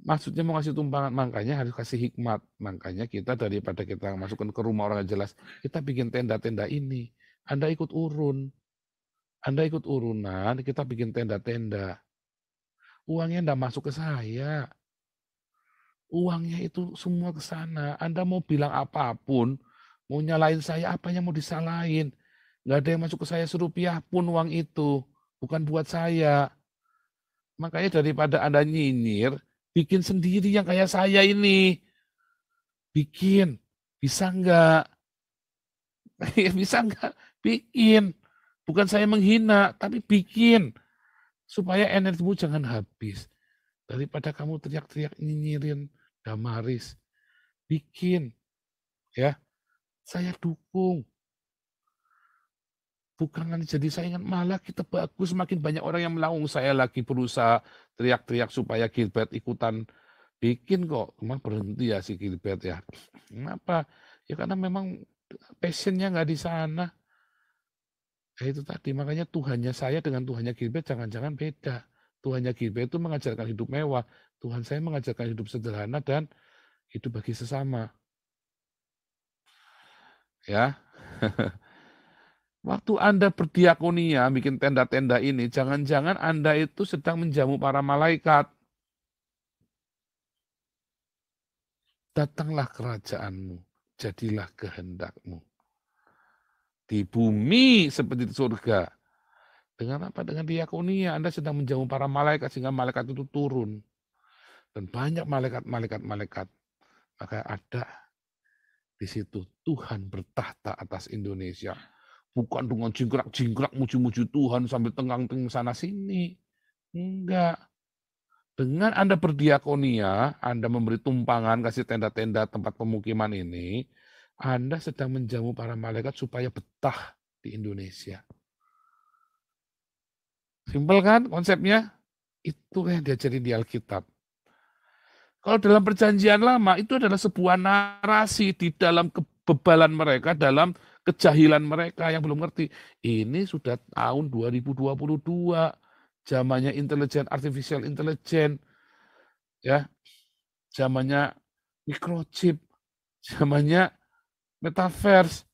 S1: Maksudnya mau kasih tumpangan, makanya harus kasih hikmat. Makanya kita daripada kita masukkan ke rumah orang yang jelas, kita bikin tenda-tenda ini. Anda ikut urun, Anda ikut urunan, kita bikin tenda-tenda. Uangnya enggak masuk ke saya. Uangnya itu semua ke sana. Anda mau bilang apapun, mau nyalain saya, apanya mau disalahin. Nggak ada yang masuk ke saya serupiah pun uang itu. Bukan buat saya. Makanya daripada Anda nyinyir, bikin sendiri yang kayak saya ini. Bikin. Bisa nggak? Bisa nggak? Bikin. Bukan saya menghina, tapi bikin. Supaya energimu jangan habis. Daripada kamu teriak-teriak nyinyirin Damaris. Bikin. Ya, saya dukung. Bukan jadi saingan, malah kita bagus, semakin banyak orang yang melaung. Saya lagi berusaha teriak-teriak supaya Gilbert ikutan bikin kok. Emang berhenti ya si Gilbert ya. Kenapa? Ya karena memang passionnya nggak di sana. Ya itu tadi, makanya Tuhannya saya dengan Tuhannya Gilbert jangan-jangan beda. Tuhannya Gilbert itu mengajarkan hidup mewah. Tuhan saya mengajarkan hidup sederhana dan hidup bagi sesama. Ya. Waktu Anda berdiakonia, bikin tenda-tenda ini, jangan-jangan Anda itu sedang menjamu para malaikat. Datanglah kerajaanmu, jadilah kehendakmu. Di bumi seperti di surga. Dengan apa? Dengan diakonia, Anda sedang menjamu para malaikat, sehingga malaikat itu turun. Dan banyak malaikat. Maka ada di situ Tuhan bertahta atas Indonesia. Bukan dengan jingkrak-jingkrak muji-muji Tuhan sambil tenggang-tenggang sana-sini. Enggak. Dengan Anda berdiakonia, Anda memberi tumpangan, kasih tenda-tenda tempat pemukiman ini, Anda sedang menjamu para malaikat supaya betah di Indonesia. Simpel kan konsepnya? Itu yang diajarin di Alkitab. Kalau dalam perjanjian lama, itu adalah sebuah narasi di dalam kebebalan mereka, dalam kejahilan mereka yang belum ngerti. Ini sudah tahun 2022, zamannya artificial intelligence, ya, zamannya microchip, zamannya metaverse.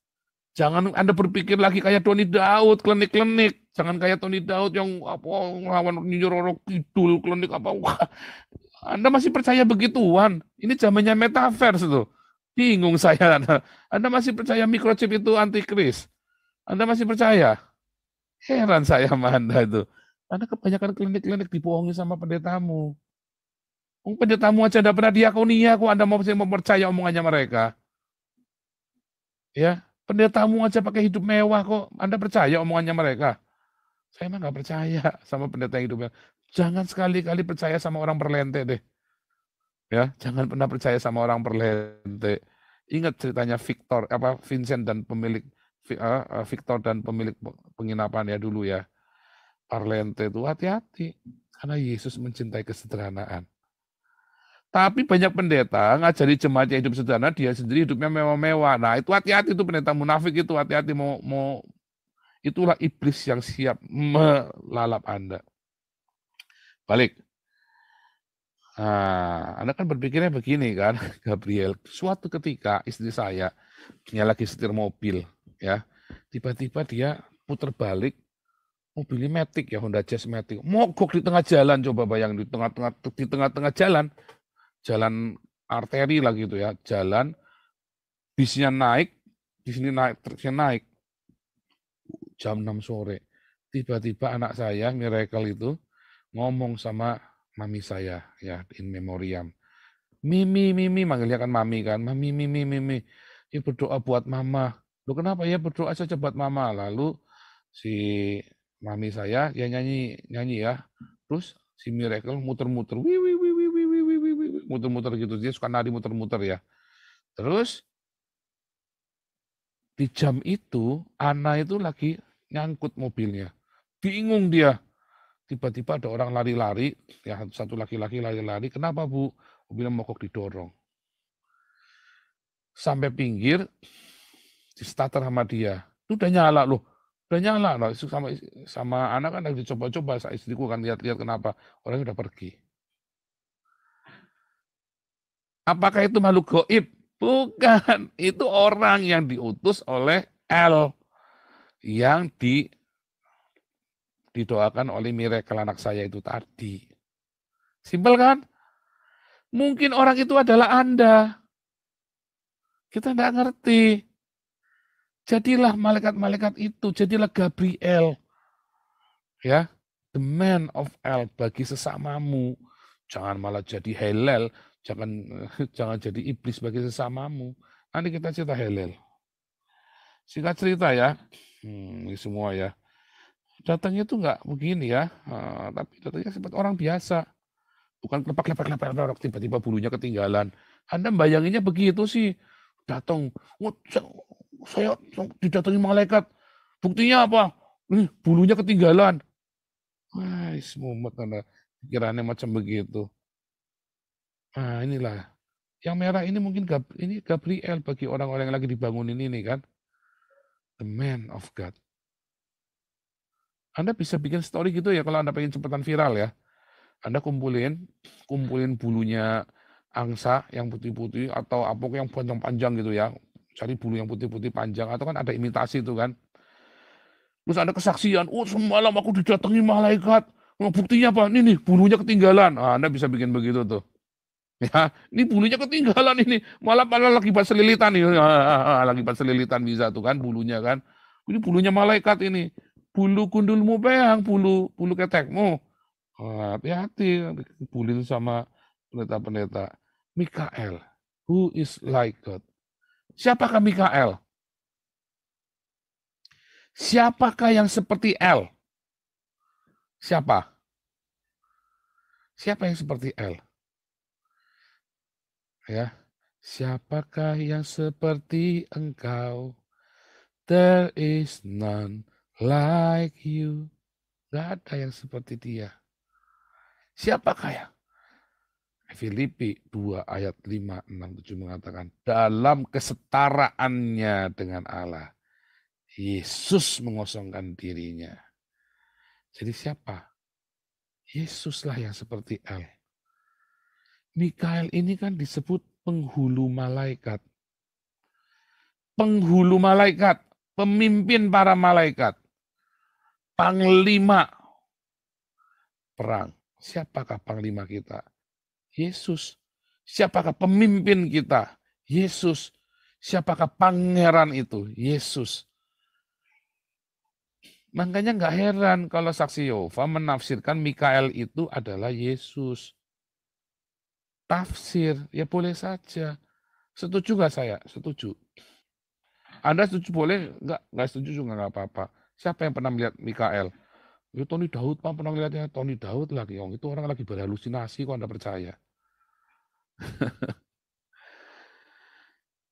S1: Jangan Anda berpikir lagi kayak Tony Daud, klinik-klinik. Jangan kayak Tony Daud yang ngelawan Nyiroro Kidul, klinik apa. Wah, Anda masih percaya begituan? Ini zamannya metaverse tuh. Bingung saya. Anda masih percaya microchip itu antikris? Anda masih percaya? Heran saya sama Anda itu. Anda kebanyakan klinik-klinik dibohongi sama pendetamu. Pendetamu aja tidak pernah diakonia kok Anda mau percaya omongannya mereka. Ya, pendetamu aja pakai hidup mewah kok. Anda percaya omongannya mereka? Saya mah nggak percaya sama pendeta yang hidupnya. Jangan sekali-kali percaya sama orang perlente deh. Ya, jangan pernah percaya sama orang perlente. Ingat ceritanya Vincent dan pemilik Victor dan pemilik penginapan ya dulu ya. Parlente itu hati-hati karena Yesus mencintai kesederhanaan. Tapi banyak pendeta ngajari jemaatnya hidup sederhana, dia sendiri hidupnya mewah-mewah. Nah, itu hati-hati itu pendeta munafik itu, hati-hati mau itulah iblis yang siap melalap Anda. Balik. Nah, Anda kan berpikirnya begini kan, Gabriel. Suatu ketika istri saya, dia lagi setir mobil, ya. Tiba-tiba dia putar balik, mobilnya Matic ya, Honda Jazz Matic. Mogok di tengah jalan, coba bayang di tengah-tengah jalan. Jalan arteri lah gitu ya, jalan, bisnya naik, di sini naik, truknya naik. Jam 6 sore. Tiba-tiba anak saya, Miracle itu, ngomong sama mami saya, ya, in memoriam. Mimi, manggilnya kan mami kan. Mimi. Ya berdoa buat mama. Lu kenapa ya berdoa saja buat mama? Lalu si mami saya, ya nyanyi ya. Terus si Miracle muter-muter. Muter-muter gitu. Dia suka nari muter-muter ya. Terus di jam itu, Ana itu lagi nyangkut mobilnya. Bingung dia. Tiba-tiba ada orang lari-lari, ya satu laki-laki lari-lari. Kenapa Bu? Mobilnya mogok didorong. Sampai pinggir, di starter sama dia. Itu udah nyala loh. Udah nyala, nah, sama anak kan lagi coba-coba, istriku kan lihat-lihat kenapa, orangnya udah pergi. Apakah itu makhluk gaib? Bukan, itu orang yang diutus oleh El yang didoakan oleh miracle anak saya itu tadi. Simpel kan? Mungkin orang itu adalah Anda. Kita tidak ngerti. Jadilah malaikat-malaikat itu, jadilah Gabriel. Ya, the man of El bagi sesamamu. Jangan malah jadi Helel, jangan jadi iblis bagi sesamamu. Nanti kita cerita Helel. Singkat cerita ya, ini semua ya. Datangnya tuh nggak begini ya, tapi datangnya seperti orang biasa. Bukan lepak-lepak, tiba-tiba bulunya ketinggalan. Anda bayanginnya begitu sih. Datang, saya didatangi malaikat. Buktinya apa? Bulunya ketinggalan. Wah, mumet Anda. Pikirannya macam begitu. Nah, inilah. Yang merah ini mungkin ini Gabriel bagi orang-orang yang lagi dibangunin ini kan. The man of God. Anda bisa bikin story gitu ya kalau Anda pengen cepetan viral ya. Anda kumpulin bulunya angsa yang putih-putih atau apok yang panjang-panjang gitu ya. Cari bulu yang putih-putih panjang atau kan ada imitasi itu kan. Terus ada kesaksian, oh semalam aku didatangi malaikat. Oh, buktinya apa? Ini nih bulunya ketinggalan. Nah, Anda bisa bikin begitu tuh. Ya, ini bulunya ketinggalan ini. Malah lagi pas selilitan nih. Lagi pas selilitan bisa tuh kan bulunya kan. Ini bulunya malaikat ini. Bulu kundulmu peang, bulu ketekmu. Hati-hati dibully sama pendeta-pendeta. Mikael, who is like God? Siapakah Mikael? Siapakah yang seperti El? Siapa? Siapa yang seperti El? Ya, siapakah yang seperti engkau? There is none like you. Gak ada yang seperti dia. Siapakah ya? Filipi 2 ayat 5, 6, 7 mengatakan, dalam kesetaraannya dengan Allah, Yesus mengosongkan dirinya. Jadi siapa? Yesuslah yang seperti El. Mikael ini kan disebut penghulu malaikat. Penghulu malaikat, pemimpin para malaikat, panglima perang. Siapakah panglima kita? Yesus. Siapakah pemimpin kita? Yesus. Siapakah pangeran itu? Yesus. Makanya nggak heran kalau saksi Yehova menafsirkan Mikael itu adalah Yesus. Tafsir, ya boleh saja. Setuju nggak saya? Setuju. Anda setuju boleh, nggak setuju juga nggak apa-apa. Siapa yang pernah melihat Mikael? Ya Tony Daud, Pak, pernah melihatnya Tony Daud lagi. Oh, itu orang lagi berhalusinasi kok Anda percaya.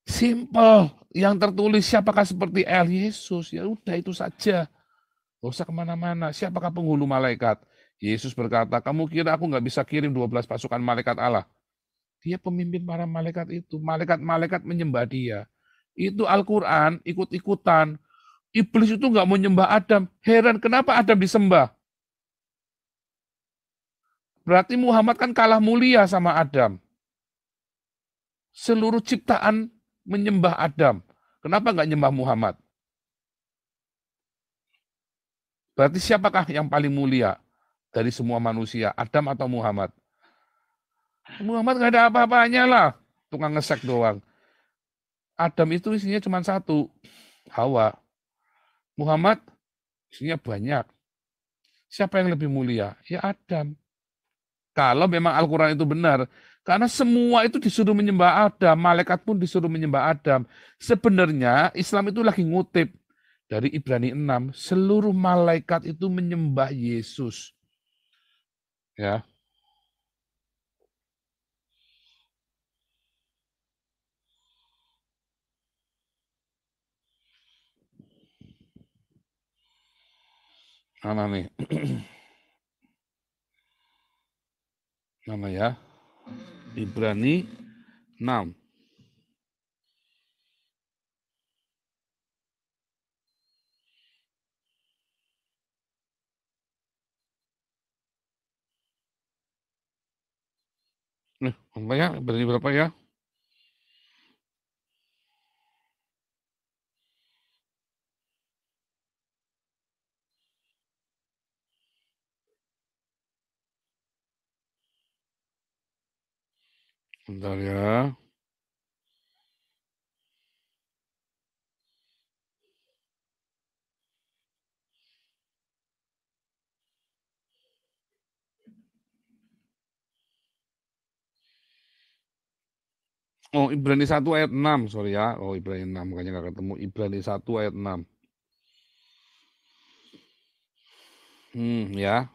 S1: Simple. Yang tertulis siapakah seperti El? Yesus. Ya udah itu saja. Gak usah kemana-mana. Siapakah penghulu malaikat? Yesus berkata, kamu kira aku nggak bisa kirim 12 pasukan malaikat Allah? Dia pemimpin para malaikat itu. Malaikat-malaikat menyembah dia. Itu Al-Quran ikut-ikutan. Iblis itu nggak mau nyembah Adam. Heran kenapa Adam disembah? Berarti Muhammad kan kalah mulia sama Adam. Seluruh ciptaan menyembah Adam. Kenapa nggak nyembah Muhammad? Berarti siapakah yang paling mulia dari semua manusia? Adam atau Muhammad? Muhammad nggak ada apa-apanya lah. Tukang ngesek doang. Adam itu isinya cuma satu. Hawa. Muhammad isinya banyak. Siapa yang lebih mulia? Ya Adam. Kalau memang Al-Quran itu benar. Karena semua itu disuruh menyembah Adam. Malaikat pun disuruh menyembah Adam. Sebenarnya Islam itu lagi ngutip dari Ibrani 6. Seluruh malaikat itu menyembah Yesus. Ya. Mana nih? Mana ya? Ibrani 6. Nah, apa ya? Berani berapa ya? Bentar ya. Oh, Ibrani 1 ayat 6, sorry ya. Oh, Ibrani 6, makanya nggak ketemu. Ibrani 1 ayat 6. Ya.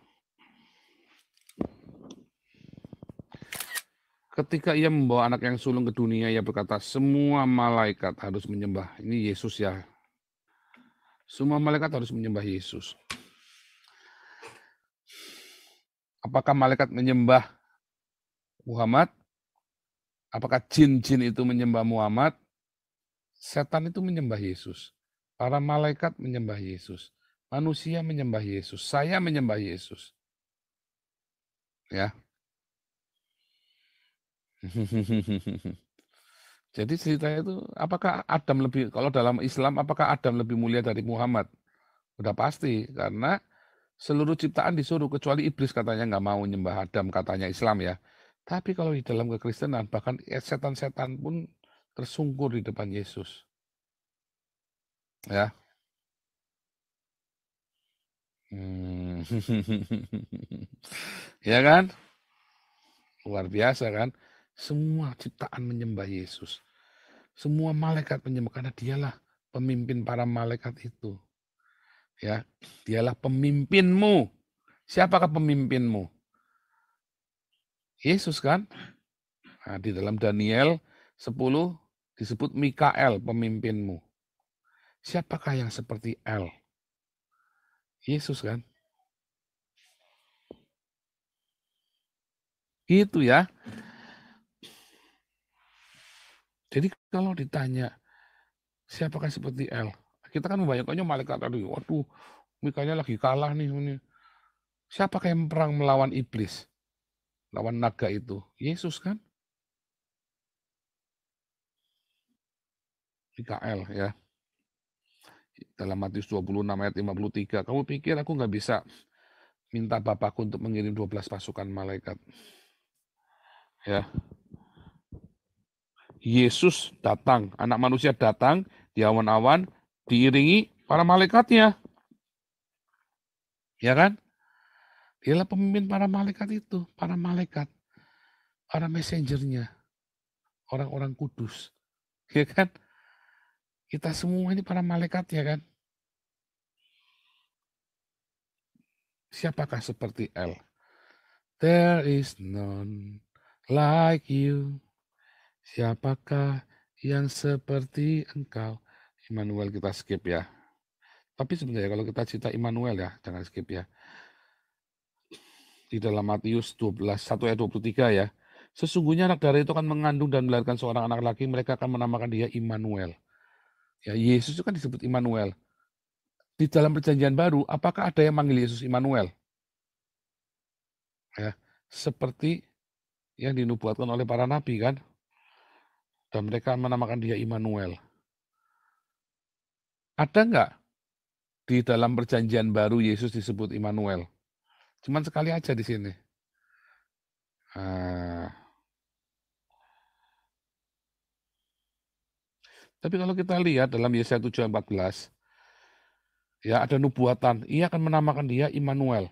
S1: Ketika ia membawa anak yang sulung ke dunia, ia berkata, semua malaikat harus menyembah. Ini Yesus ya. Semua malaikat harus menyembah Yesus. Apakah malaikat menyembah Muhammad? Apakah jin-jin itu menyembah Muhammad? Setan itu menyembah Yesus. Para malaikat menyembah Yesus. Manusia menyembah Yesus. Saya menyembah Yesus. Ya. Jadi ceritanya itu, apakah Adam lebih, kalau dalam Islam, apakah Adam lebih mulia dari Muhammad? Udah pasti, karena seluruh ciptaan disuruh, kecuali iblis katanya nggak mau nyembah Adam, katanya Islam ya. Tapi kalau di dalam kekristenan, bahkan setan-setan pun tersungkur di depan Yesus. Ya. Hmm. Ya kan? Luar biasa kan? Semua ciptaan menyembah Yesus. Semua malaikat menyembah, karena dialah pemimpin para malaikat itu. Ya, dialah pemimpinmu. Siapakah pemimpinmu? Yesus kan? Nah, di dalam Daniel 10 disebut Mikael pemimpinmu. Siapakah yang seperti El? Yesus kan? Itu ya. Jadi kalau ditanya siapakah seperti El? Kita kan membayangkannya malaikat tadi. Waduh, Mikaelnya lagi kalah nih. Siapakah yang perang melawan iblis? Lawan naga itu? Yesus kan? Mikael ya. Dalam Matius 26 ayat 53. Kamu pikir aku nggak bisa minta Bapakku untuk mengirim 12 pasukan malaikat? Ya. Yesus datang, anak manusia datang di awan-awan, diiringi para malaikatnya. Ya kan? Dialah pemimpin para malaikat itu, para malaikat, para messengernya, orang-orang kudus. Ya kan? Kita semua ini para malaikat ya kan? Siapakah seperti El? There is none like you. Siapakah yang seperti engkau? Immanuel kita skip ya. Tapi sebenarnya kalau kita cita Immanuel ya, jangan skip ya. Di dalam Matius 12, 1 ayat 23 ya. Sesungguhnya anak darah itu akan mengandung dan melahirkan seorang anak laki, mereka akan menamakan dia Immanuel. Ya, Yesus itu kan disebut Immanuel. Di dalam perjanjian baru, apakah ada yang manggil Yesus Immanuel? Ya, seperti yang dinubuatkan oleh para nabi kan. Dan mereka menamakan dia Immanuel. Ada nggak di dalam perjanjian baru Yesus disebut Immanuel? Cuman sekali aja di sini. Nah, tapi kalau kita lihat dalam Yesaya 7:14, ya ada nubuatan, ia akan menamakan dia Immanuel.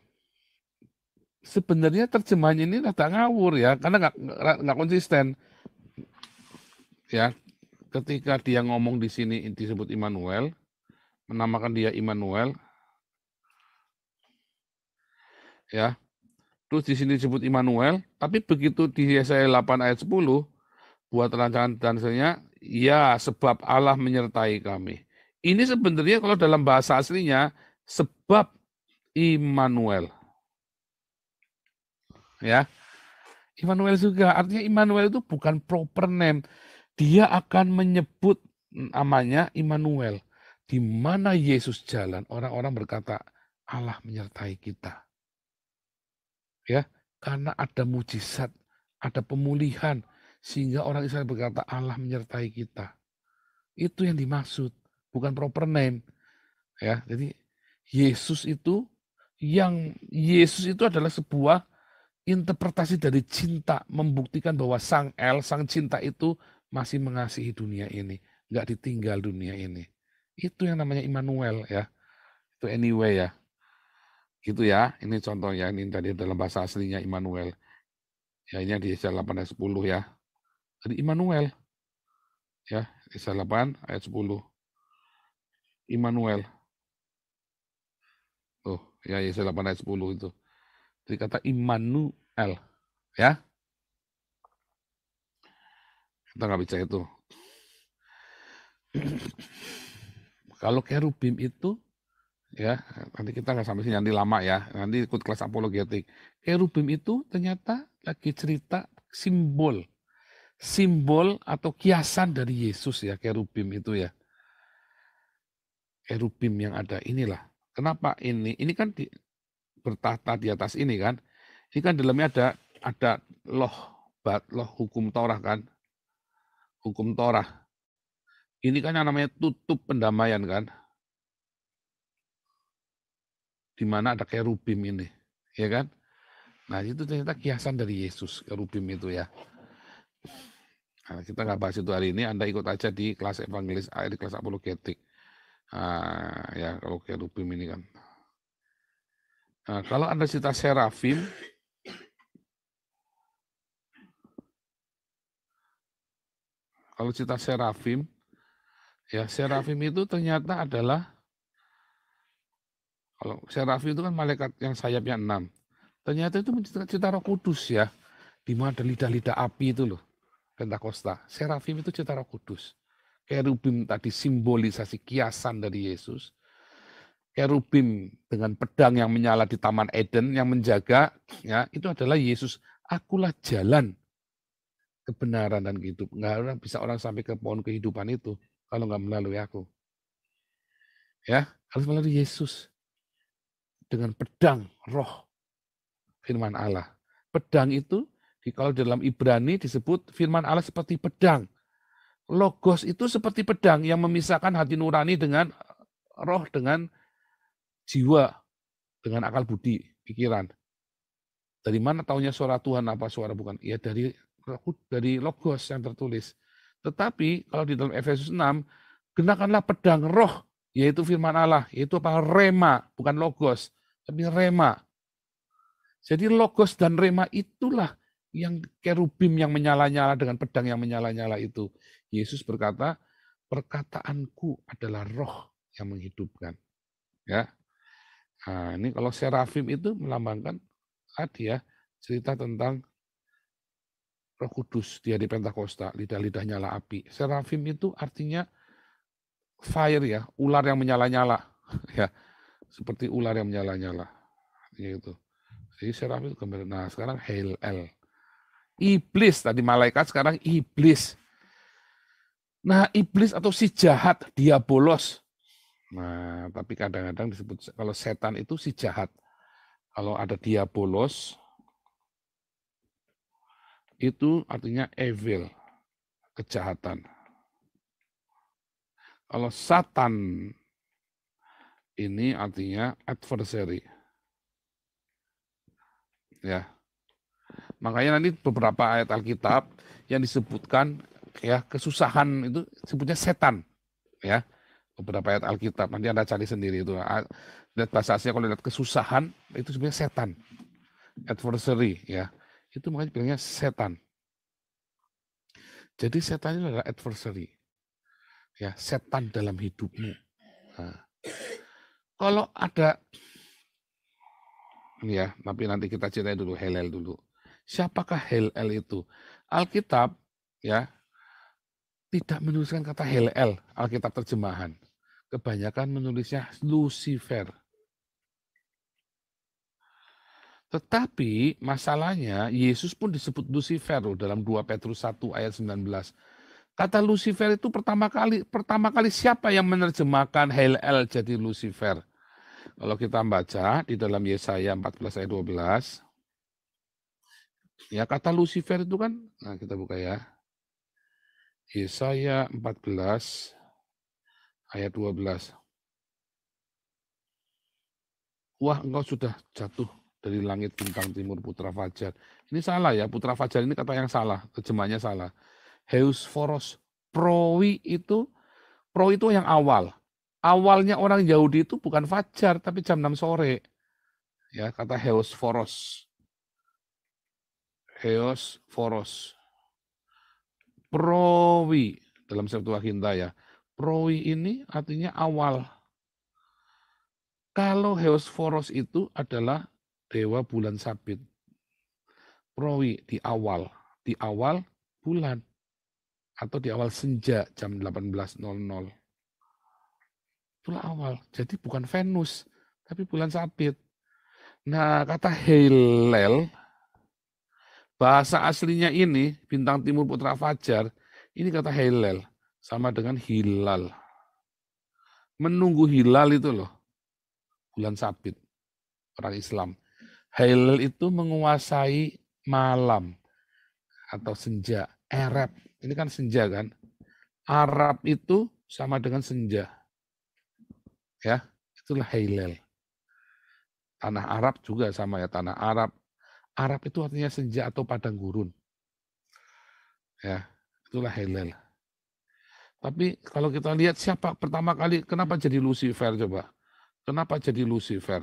S1: Sebenarnya terjemahan ini agak ngawur ya, karena nggak konsisten. Ya, ketika dia ngomong di sini disebut Immanuel, menamakan dia Immanuel, ya. Terus di sini disebut Immanuel, tapi begitu di Yesaya 8 ayat 10, buat rancangan dan seterusnya, ya sebab Allah menyertai kami. Ini sebenarnya kalau dalam bahasa aslinya sebab Immanuel. Ya, Immanuel juga, artinya Immanuel itu bukan proper name. Dia akan menyebut namanya Immanuel. Di mana Yesus jalan, orang-orang berkata, Allah menyertai kita. Ya, karena ada mujizat, ada pemulihan, sehingga orang Israel berkata Allah menyertai kita. Itu yang dimaksud, bukan proper name. Ya, jadi Yesus itu adalah sebuah interpretasi dari cinta, membuktikan bahwa sang cinta itu masih mengasihi dunia ini, nggak ditinggal dunia ini. Itu yang namanya Immanuel ya. Itu anyway ya. Gitu ya. Ini contohnya, ini tadi dalam bahasa aslinya Immanuel. Ya, ini di Yesaya 8 ayat 10 ya. Jadi Immanuel. Ya, Yesaya 8 ayat 10. Immanuel. Tuh, ya Yesaya 8 ayat 10 itu. Jadi kata Immanuel. Ya. Kita nggak bisa itu. Kalau kerubim itu, ya nanti kita nggak sampai sini, nanti lama ya, nanti ikut kelas apologetik. Kerubim itu ternyata lagi cerita simbol atau kiasan dari Yesus ya, kerubim itu ya. Kerubim yang ada inilah. Kenapa ini? Ini kan bertahta di atas ini kan. Ini kan dalamnya ada loh hukum Torah kan. Hukum Torah. Ini kan yang namanya tutup pendamaian kan. Di mana ada kerubim ini, ya kan? Nah itu ternyata kiasan dari Yesus, kerubim itu ya. Nah, kita nggak bahas itu hari ini, Anda ikut aja di kelas evangelis, di kelas apologetik. Ya kalau kerubim ini kan. Nah, kalau Anda cerita serafim, ya serafim itu ternyata adalah, kalau serafim itu kan malaikat yang sayapnya 6. Ternyata itu menceritakan Roh Kudus ya, di mana ada lidah-lidah api itu loh, Pentakosta. Serafim itu cerita Roh Kudus. Kerubim tadi simbolisasi kiasan dari Yesus. Kerubim dengan pedang yang menyala di Taman Eden yang menjaga, ya itu adalah Yesus. Akulah jalan, kebenaran dan hidup. Nggak bisa orang sampai ke pohon kehidupan itu kalau nggak melalui aku. Ya, harus melalui Yesus dengan pedang roh firman Allah. Pedang itu kalau dalam Ibrani disebut firman Allah seperti pedang. Logos itu seperti pedang yang memisahkan hati nurani dengan roh, dengan jiwa, dengan akal budi, pikiran. Dari mana taunya suara Tuhan apa suara bukan? Ya dari logos yang tertulis. Tetapi kalau di dalam Efesus 6, gunakanlah pedang roh, yaitu firman Allah, yaitu apa? Rema, bukan logos, tapi rema. Jadi logos dan rema itulah yang kerubim yang menyala-nyala dengan pedang yang menyala-nyala itu. Yesus berkata, perkataanku adalah roh yang menghidupkan. Ya. Nah, ini kalau serafim itu melambangkan tadi ya, cerita tentang Roh Kudus di hari Pentakosta, lidah-lidah nyala api. Serafim itu artinya fire ya, ular yang menyala-nyala. Ya, seperti ular yang menyala-nyala. Gitu. Jadi serafim itu kembali. Nah, sekarang Hail El. Iblis, tadi malaikat, sekarang iblis. Nah, iblis atau si jahat, diabolos. Nah, tapi kadang-kadang disebut, kalau setan itu si jahat. Kalau ada diabolos, itu artinya evil, kejahatan. Kalau Satan ini artinya adversary. Ya. Makanya nanti beberapa ayat Alkitab yang disebutkan ya kesusahan itu sebutnya setan. Ya. Beberapa ayat Alkitab nanti Anda cari sendiri itu. Lihat bahasa aslinya, kalau lihat kesusahan itu sebenarnya setan. Adversary ya. Itu makanya bilangnya setan. Jadi setan itu adalah adversary. Ya, setan dalam hidupmu. Nah, kalau ada ya, tapi nanti kita ceritain dulu Hel-El dulu. Siapakah Hel-El itu? Alkitab ya tidak menuliskan kata Hel-El, Alkitab terjemahan. Kebanyakan menulisnya Lucifer. Tetapi masalahnya Yesus pun disebut Lucifer loh, dalam 2 Petrus 1 ayat 19. Kata Lucifer itu pertama kali siapa yang menerjemahkan Hel-El jadi Lucifer? Kalau kita baca di dalam Yesaya 14 ayat 12, Ya, kata Lucifer itu kan, nah kita buka ya. Yesaya 14 ayat 12. Wah, engkau sudah jatuh dari langit bintang timur putra fajar. Ini salah ya, putra fajar ini kata yang salah, terjemahnya salah. Heus foros pro itu yang awal. Awalnya orang Yahudi itu bukan fajar, tapi jam 6 sore. Ya, kata Heos foros. Heos foros. Prowi dalam Septuaginta ya. Prowi ini artinya awal. Kalau Heos itu adalah dewa bulan sabit. Prowi di awal bulan atau di awal senja jam 18.00. Itulah awal. Jadi bukan Venus, tapi bulan sabit. Nah, kata Hillel, bahasa aslinya ini, bintang timur putra fajar, ini kata Hillel, sama dengan hilal. Menunggu hilal itu loh, bulan sabit, orang Islam. Hillel itu menguasai malam atau senja, Arab. Ini kan senja kan. Arab itu sama dengan senja. Ya, itulah Hillel. Tanah Arab juga sama ya, tanah Arab. Arab itu artinya senja atau padang gurun. Ya, itulah Hillel. Tapi kalau kita lihat siapa pertama kali, kenapa jadi Lucifer coba? Kenapa jadi Lucifer?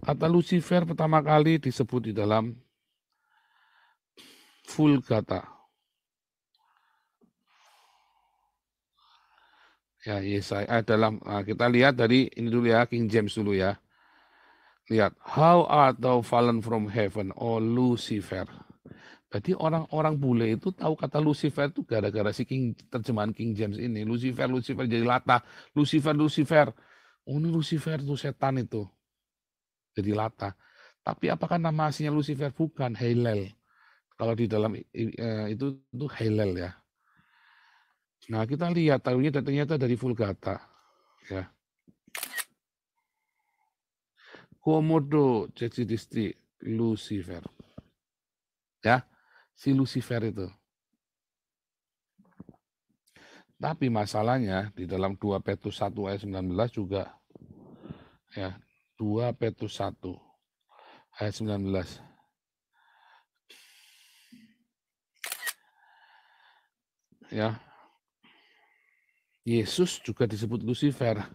S1: Kata Lucifer pertama kali disebut di dalam Vulgata. Ya, Yesaya dalam kita lihat dari ini dulu ya, King James dulu ya. Lihat, how art thou fallen from heaven, O Lucifer. Jadi orang-orang bule itu tahu kata Lucifer itu gara-gara si terjemahan King James ini. Lucifer, Lucifer jadi latah. Lucifer, Lucifer. Oh, ini Lucifer itu setan itu. Jadi latah. Tapi apakah nama aslinya Lucifer? Bukan, Hillel. Kalau di dalam itu Hillel ya. Nah, kita lihat tahunya ternyata dari Vulgata ya. Komodo cecidisti Lucifer. Ya, si Lucifer itu. Tapi masalahnya di dalam 2 Petrus 1 ayat 19 juga ya, 2 Petrus 1 ayat 19. Ya. Yesus juga disebut Lucifer.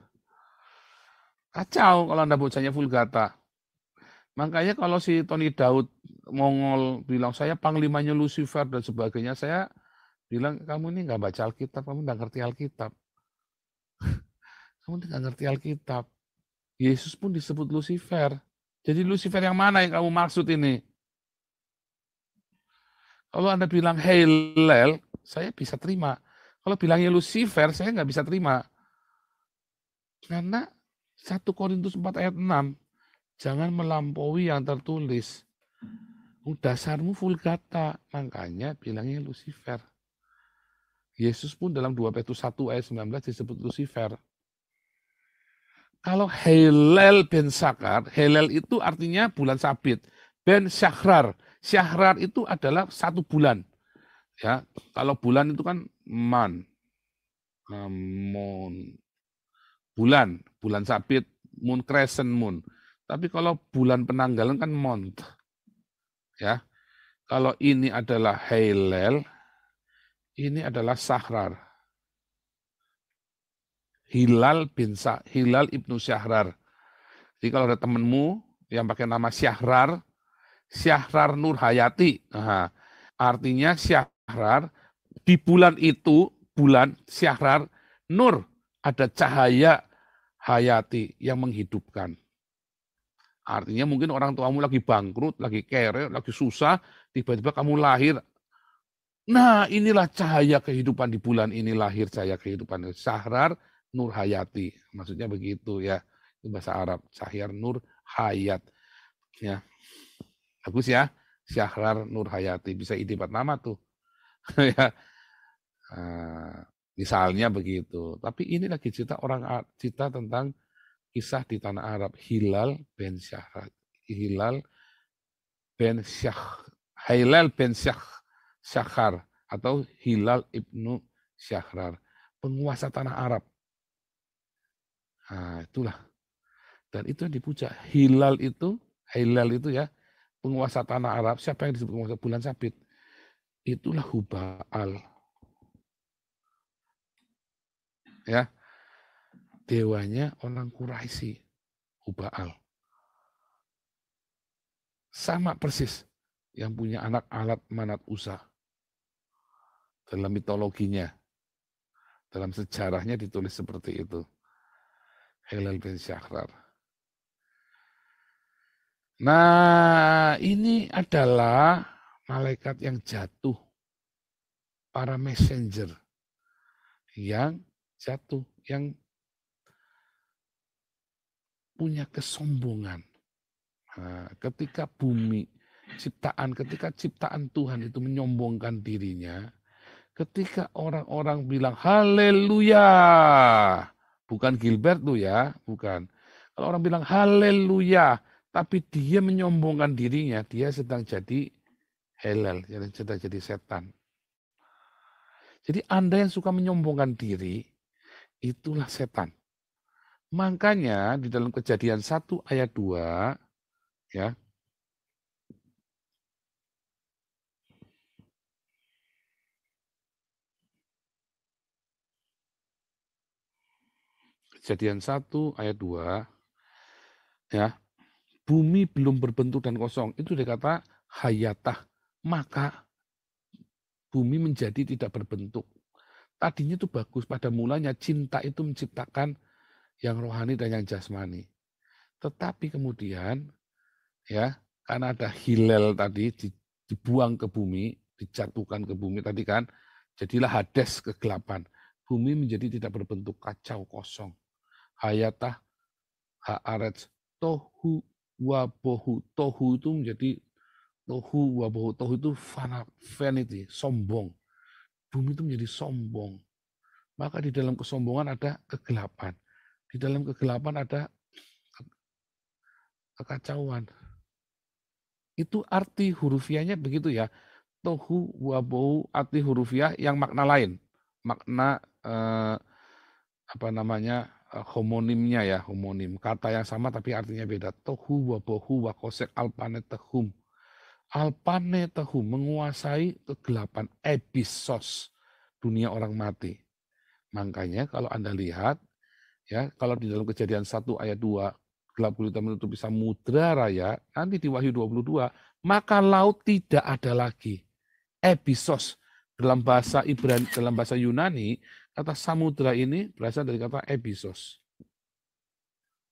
S1: Kacau kalau Anda bacanya Vulgata. Makanya kalau si Tony Daud Mongol bilang saya panglimanya Lucifer dan sebagainya, saya bilang kamu ini nggak baca Alkitab, kamu nggak ngerti Alkitab. Kamu nggak ngerti Alkitab. Yesus pun disebut Lucifer. Jadi Lucifer yang mana yang kamu maksud ini? Kalau Anda bilang Hillel, saya bisa terima. Kalau bilangnya Lucifer, saya nggak bisa terima. Karena 1 Korintus 4 ayat 6, jangan melampaui yang tertulis. Dasarmu Vulgata, makanya bilangnya Lucifer. Yesus pun dalam 2 Petrus 1 ayat 19 disebut Lucifer. Kalau Hillel ben Sakar, Hillel itu artinya bulan sabit. Ben Syahrar, Syahrar itu adalah 1 bulan. Ya, kalau bulan itu kan man, moon, bulan sabit, moon crescent moon. Tapi kalau bulan penanggalan kan month. Ya, kalau ini adalah Hillel, ini adalah Syahrar. Hilal Ibnu Syahrar. Jadi kalau ada temenmu yang pakai nama Syahrar Nur Hayati. Nah, artinya Syahrar di bulan itu, bulan Syahrar Nur, ada cahaya Hayati yang menghidupkan. Artinya mungkin orang tuamu lagi bangkrut, lagi kere, lagi susah, tiba-tiba kamu lahir. Nah, inilah cahaya kehidupan di bulan ini lahir cahaya kehidupan. Syahrar Nur Hayati, maksudnya begitu ya. Itu bahasa Arab, Syahrar Nur Hayat. Ya, bagus ya, Syahrar Nur Hayati bisa itibat nama tuh. Ya, misalnya begitu. Tapi ini lagi cerita tentang kisah di tanah Arab, Hilal bin Syahrar. Hilal bin Hilal bin Syakhar atau Hilal ibnu Syahrar, penguasa tanah Arab. Nah, itulah. Dan itu yang dipuja. Hilal itu ya, penguasa tanah Arab. Siapa yang disebut penguasa bulan sabit? Itulah Hubal. Ya, dewanya orang Quraisy, Hubal. Sama persis yang punya anak alat manat Usa. Dalam mitologinya, dalam sejarahnya ditulis seperti itu. Hilal bin Syahrar. Nah, ini adalah malaikat yang jatuh, para messenger yang jatuh, yang punya kesombongan. Nah, ketika ciptaan Tuhan itu menyombongkan dirinya, ketika orang-orang bilang haleluya, bukan Gilbert tuh ya, bukan. Kalau orang bilang haleluya, tapi dia menyombongkan dirinya, dia sedang jadi Helal, sedang jadi setan. Jadi Anda yang suka menyombongkan diri, itulah setan. Makanya di dalam Kejadian 1 ayat 2, ya, Kejadian 1 ayat 2, ya, bumi belum berbentuk dan kosong. Itu dikata hayatah, maka bumi menjadi tidak berbentuk. Tadinya itu bagus, pada mulanya cinta itu menciptakan yang rohani dan yang jasmani. Tetapi kemudian, ya, karena ada hilal tadi dibuang ke bumi, dijatuhkan ke bumi tadi kan, jadilah Hades, kegelapan. Bumi menjadi tidak berbentuk, kacau, kosong. Hayatah haaretz tohu wabohu. Tohu itu menjadi tohu wabohu. Tohu itu vanity, sombong. Bumi itu menjadi sombong. Maka di dalam kesombongan ada kegelapan. Di dalam kegelapan ada kekacauan. Itu arti hurufiahnya begitu ya. Tohu wabohu, arti hurufiah yang makna lain. Makna homonimnya ya, homonim. Kata yang sama tapi artinya beda. Tohu wabohu wakosek alpanetehum. Alpanetehum, menguasai kegelapan, ebisos, dunia orang mati. Makanya kalau Anda lihat, ya, kalau di dalam Kejadian 1 ayat 2, gelap gulita menutupi samudra raya, nanti di Wahyu 22, maka laut tidak ada lagi. Ebisos, dalam bahasa Yunani, kata samudra ini berasal dari kata ebisos.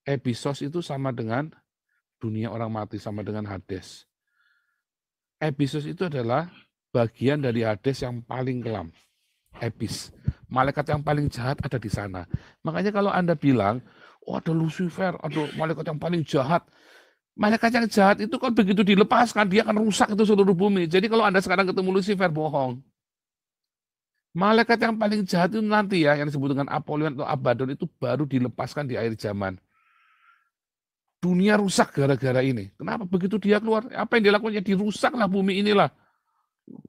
S1: Ebisos itu sama dengan dunia orang mati, sama dengan Hades. Ebisos itu adalah bagian dari Hades yang paling kelam. Ebis. Malaikat yang paling jahat ada di sana. Makanya kalau Anda bilang, oh ada Lucifer, ada malaikat yang paling jahat. Malaikat yang jahat itu kan begitu dilepaskan, dia akan rusak itu seluruh bumi. Jadi kalau Anda sekarang ketemu Lucifer, bohong. Malaikat yang paling jahat itu nanti ya, yang disebut dengan Apollyon atau Abaddon itu baru dilepaskan di akhir zaman. Dunia rusak gara-gara ini. Kenapa begitu dia keluar? Apa yang dilakukannya? Dirusaklah bumi inilah.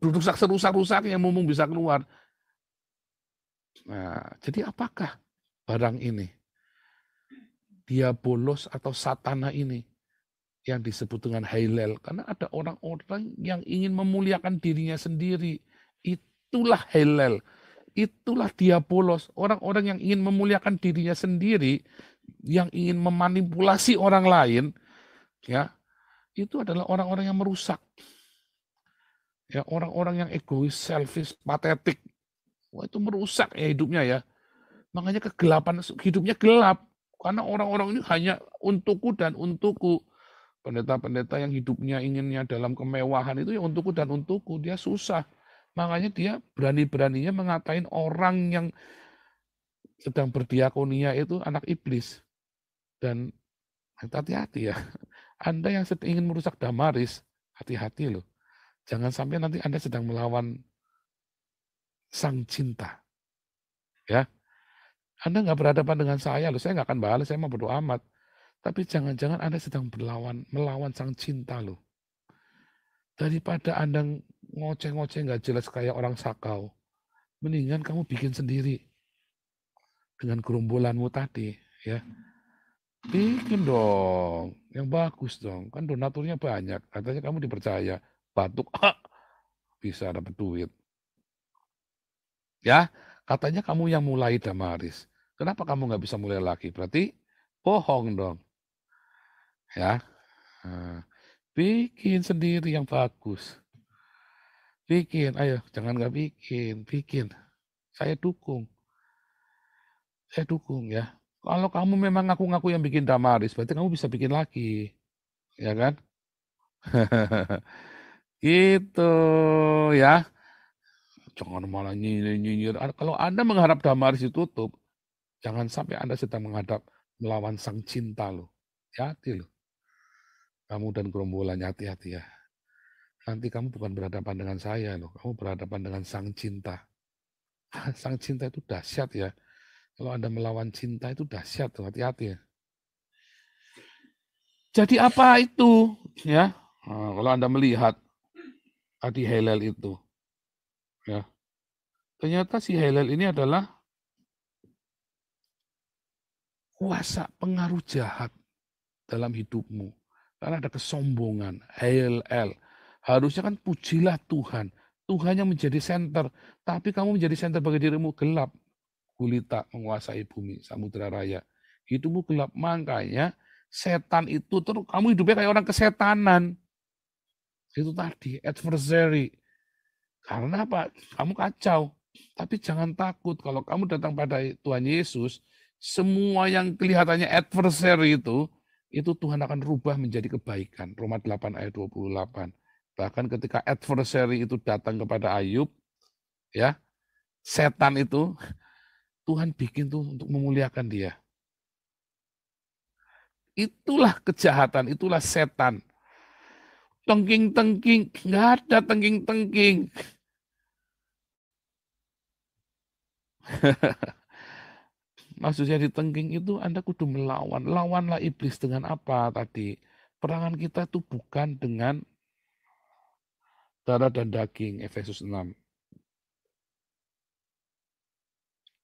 S1: Rusak serusak-rusak yang mumpung bisa keluar. Nah, jadi apakah barang ini? Diabolos atau satana ini yang disebut dengan Hilal. Karena ada orang-orang yang ingin memuliakan dirinya sendiri. Itulah Hilal. Itulah diabolos. Orang-orang yang ingin memuliakan dirinya sendiri, yang ingin memanipulasi orang lain, ya, itu adalah orang-orang yang merusak. Ya, orang-orang yang egois, selfish, patetik. Wah, itu merusak ya hidupnya ya. Makanya kegelapan hidupnya gelap. Karena orang-orang ini hanya untukku dan untukku. Pendeta-pendeta yang hidupnya inginnya dalam kemewahan itu ya untukku dan untukku. Dia susah. Makanya dia berani-beraninya mengatain orang yang sedang berdiakonia itu anak iblis. Dan hati-hati ya. Anda yang sedang ingin merusak Damaris, hati-hati loh. Jangan sampai nanti Anda sedang melawan sang cinta. Ya, Anda nggak berhadapan dengan saya loh, saya nggak akan balas, saya mau bodo amat. Tapi jangan-jangan Anda sedang melawan sang cinta loh. Daripada Anda ngoceh-ngoceh nggak jelas kayak orang sakau, mendingan kamu bikin sendiri dengan gerombolanmu tadi, ya. Bikin dong, yang bagus dong. Kan donaturnya banyak, katanya kamu dipercaya. Batuk, bisa dapat duit. Ya, katanya kamu yang mulai Damaris. Kenapa kamu nggak bisa mulai lagi? Berarti bohong dong, ya. Nah, bikin sendiri yang bagus. Bikin, ayo, jangan nggak bikin, bikin. Saya dukung ya. Kalau kamu memang ngaku-ngaku yang bikin Damaris, berarti kamu bisa bikin lagi, ya kan? Gitu, ya. Jangan malah nyinyir-nyinyir. Kalau Anda mengharap Damaris ditutup, jangan sampai Anda sedang melawan sang cinta loh. Hati-hati loh. Kamu dan gerombolannya hati-hati ya. Nanti kamu bukan berhadapan dengan saya loh, kamu berhadapan dengan sang cinta. Sang cinta itu dahsyat ya. Kalau Anda melawan cinta itu dahsyat tuh, hati-hati ya. Jadi apa itu? Ya, nah, kalau Anda melihat tadi Hillel itu, ya, ternyata si Hillel ini adalah kuasa pengaruh jahat dalam hidupmu. Karena ada kesombongan, Hillel. Harusnya kan pujilah Tuhan. Tuhan yang menjadi center. Tapi kamu menjadi center bagi dirimu, gelap. Gulita menguasai bumi, samudera raya. Hidupmu gelap. Makanya setan itu terus kamu hidupnya kayak orang kesetanan. Itu tadi, adversary. Karena apa? Kamu kacau. Tapi jangan takut kalau kamu datang pada Tuhan Yesus, semua yang kelihatannya adversary itu Tuhan akan rubah menjadi kebaikan. Roma 8 ayat 28. Bahkan ketika adversary itu datang kepada Ayub, ya, setan itu Tuhan bikin tuh untuk memuliakan dia. Itulah kejahatan, itulah setan. Tengking-tengking, nggak ada tengking-tengking. Maksudnya ditengking itu Anda kudu melawan. Lawanlah iblis dengan apa tadi? Perangan kita itu bukan dengan darah dan daging, Efesus 6.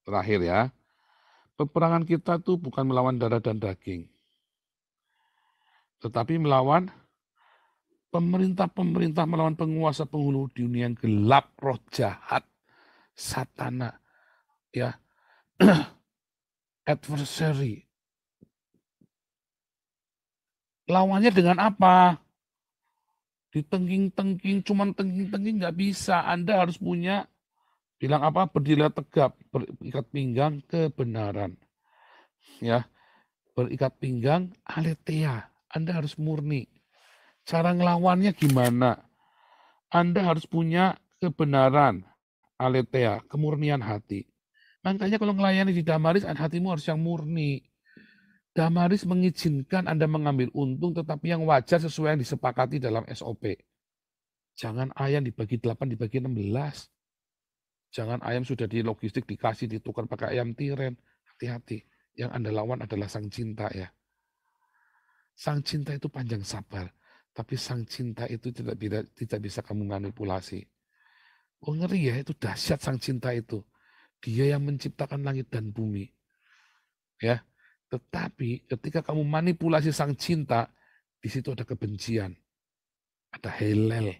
S1: Terakhir ya. Peperangan kita itu bukan melawan darah dan daging. Tetapi melawan pemerintah-pemerintah, melawan penguasa penghulu dunia yang gelap, roh jahat, satana, ya, adversary. Lawannya dengan apa? Ditengking-tengking, cuman tengking-tengking nggak bisa. Anda harus punya, bilang apa? Berdirilah tegap, berikat pinggang kebenaran. Ya, berikat pinggang aletheia. Anda harus murni. Cara ngelawannya gimana? Anda harus punya kebenaran, aletheia, kemurnian hati. Makanya kalau melayani di Damaris, hatimu harus yang murni. Damaris mengizinkan Anda mengambil untung, tetapi yang wajar sesuai yang disepakati dalam SOP. Jangan ayam dibagi 8, dibagi 16. Jangan ayam sudah di logistik dikasih, ditukar pakai ayam tiren. Hati-hati. Yang Anda lawan adalah sang cinta ya. Sang cinta itu panjang sabar. Tapi sang cinta itu tidak bisa kamu manipulasi. Oh ngeri ya, itu dahsyat sang cinta itu. Dia yang menciptakan langit dan bumi. Ya, tetapi ketika kamu manipulasi sang cinta, di situ ada kebencian, ada Hillel,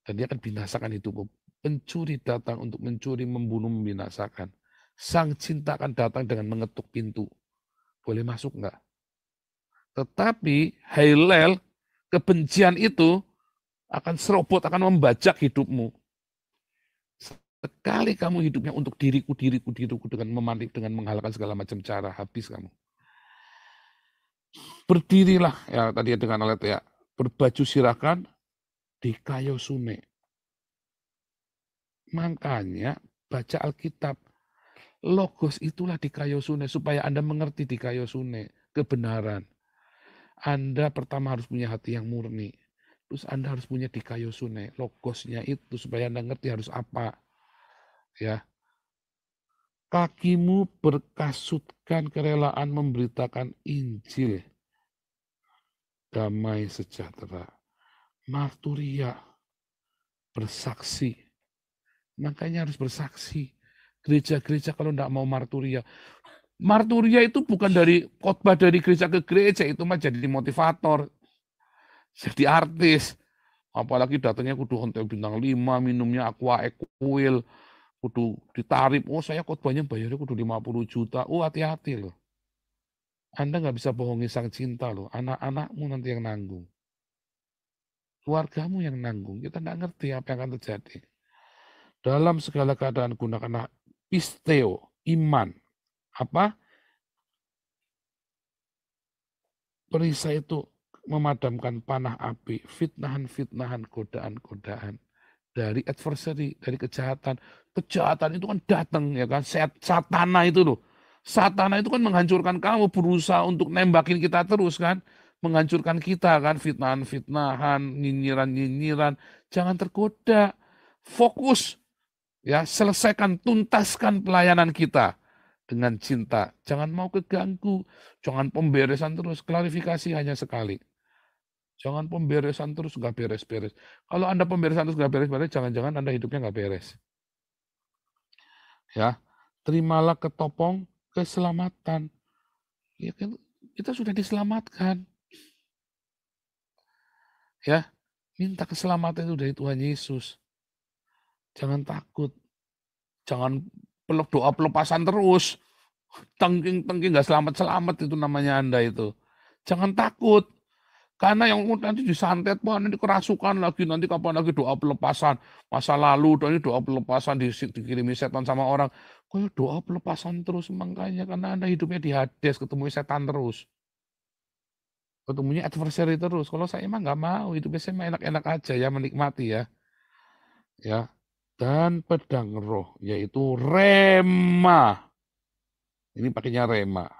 S1: dan dia akan binasakan hidupmu. Pencuri datang untuk mencuri, membunuh, membinasakan. Sang cinta akan datang dengan mengetuk pintu. Boleh masuk enggak? Tetapi Hillel, kebencian itu akan serobot, akan membajak hidupmu. Sekali kamu hidupnya untuk diriku dengan memantik, dengan menghalalkan segala macam cara, habis kamu. Berdirilah, ya tadi dengan alat ya, berbaju sirakan di kayu sune. Makanya baca Alkitab, logos itulah di kayu sune, supaya Anda mengerti di kayu sune, kebenaran. Anda pertama harus punya hati yang murni. Terus Anda harus punya di kayu sune, logosnya itu, supaya Anda ngerti harus apa. Ya, Kakimu berkasutkan kerelaan memberitakan Injil, damai sejahtera. Marturia, bersaksi. Makanya harus bersaksi. Gereja-gereja kalau tidak mau marturia. Marturia itu bukan dari khotbah dari gereja ke gereja, itu mah jadi motivator, jadi artis. Apalagi datangnya kudu hotel bintang 5, minumnya aqua equil, kudu ditarif. Oh saya khotbahnya bayarnya kudu 50 juta. Oh hati-hati loh. Anda nggak bisa bohongi sang cinta loh. Anak-anakmu nanti yang nanggung. Keluargamu yang nanggung. Kita nggak ngerti apa yang akan terjadi. Dalam segala keadaan gunakanlah pisteo, iman. Apa? Perisai itu memadamkan panah api, fitnahan-fitnahan, godaan-godaan dari adversary, dari kejahatan. Kejahatan itu kan datang ya kan, satana itu loh. Satana itu kan menghancurkan kamu, berusaha untuk nembakin kita terus kan, menghancurkan kita kan, fitnahan-fitnahan, nyinyiran-nyinyiran. Jangan tergoda. Fokus ya, selesaikan, tuntaskan pelayanan kita dengan cinta. Jangan mau keganggu, jangan pemberesan terus, klarifikasi hanya sekali. Jangan pemberesan terus, nggak beres-beres. Kalau Anda pemberesan terus nggak beres-beres, jangan-jangan Anda hidupnya nggak beres. Ya, terimalah ketopong keselamatan. Ya kan, kita sudah diselamatkan. Ya, minta keselamatan itu dari Tuhan Yesus. Jangan takut. Jangan peluk doa pelepasan terus. Tengking-tengking nggak selamat-selamat itu namanya Anda itu. Jangan takut. Karena yang nanti disantet, wah nanti kerasukan lagi, nanti kapan lagi doa pelepasan. Masa lalu, ini doa pelepasan dikirimi setan sama orang. Kok doa pelepasan terus, makanya karena Anda hidupnya di Hades, ketemu setan terus. Ketemunya adversary terus. Kalau saya emang nggak mau, hidupnya saya enak-enak aja ya, menikmati ya. Ya. Dan pedang roh, yaitu rema. Ini pakainya rema.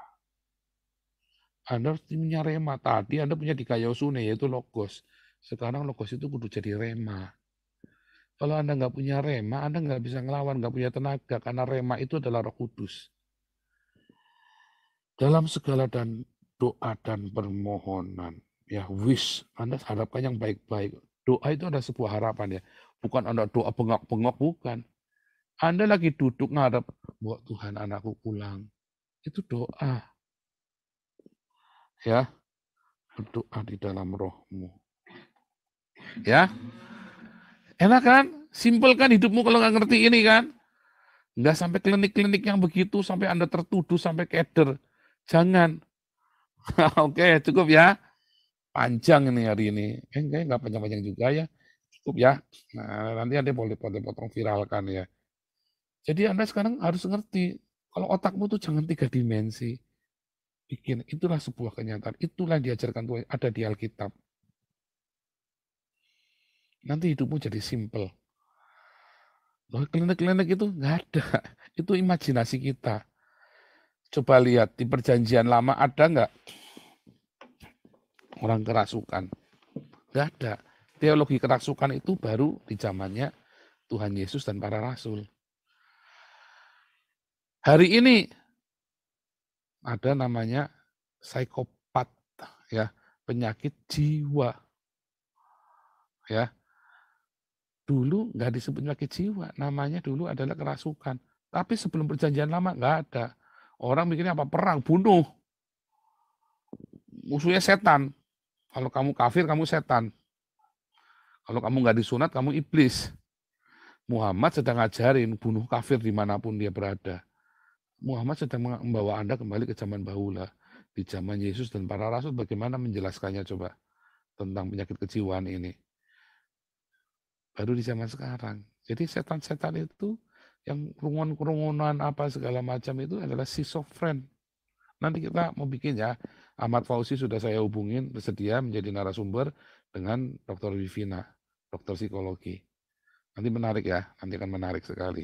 S1: Anda harus punya rema. Tadi Anda punya di Kayosune, yaitu logos. Sekarang logos itu kudu jadi rema. Kalau Anda nggak punya rema, Anda nggak bisa ngelawan, nggak punya tenaga. Karena rema itu adalah Roh Kudus. Dalam segala dan doa dan permohonan, ya wish, Anda harapkan yang baik-baik. Doa itu ada sebuah harapan ya. Bukan Anda doa bengok-bengok, bukan. Anda lagi duduk ngadap, buat Tuhan anakku pulang. Itu doa. Ya, berdoa di dalam rohmu. Ya, enak kan? Simpel kan hidupmu kalau nggak ngerti ini kan? Nggak sampai klinik-klinik yang begitu, sampai Anda tertuduh, sampai keder. Jangan. Oke, cukup ya. Panjang ini hari ini. Kayaknya nggak panjang-panjang juga ya. Cukup ya. Nah, nanti Anda boleh potong viralkan ya. Jadi Anda sekarang harus ngerti, kalau otakmu tuh jangan 3 dimensi. Bikin, itulah sebuah kenyataan. Itulah yang diajarkan Tuhan, ada di Alkitab. Nanti hidupmu jadi simple. Loh, klinik-klinik itu nggak ada. Itu imajinasi kita. Coba lihat di perjanjian lama ada nggak orang kerasukan? Nggak ada. Teologi kerasukan itu baru di zamannya Tuhan Yesus dan para rasul. Hari ini ada namanya psikopat, ya, penyakit jiwa. Ya, dulu nggak disebut penyakit jiwa, namanya dulu adalah kerasukan. Tapi sebelum perjanjian lama nggak ada. Orang mikirnya apa? Perang, bunuh. Musuhnya setan. Kalau kamu kafir, kamu setan. Kalau kamu nggak disunat, kamu iblis. Muhammad sedang ngajarin bunuh kafir dimanapun dia berada. Muhammad sedang membawa Anda kembali ke zaman bahula. Di zaman Yesus dan para rasul bagaimana menjelaskannya coba tentang penyakit kejiwaan ini. Baru di zaman sekarang. Jadi setan-setan itu yang kerungunan apa segala macam itu adalah schizofren. Nanti kita mau bikin ya. Ahmad Fauzi sudah saya hubungin, bersedia menjadi narasumber dengan Dr. Vivina, dokter psikologi. Nanti menarik ya, nanti akan menarik sekali.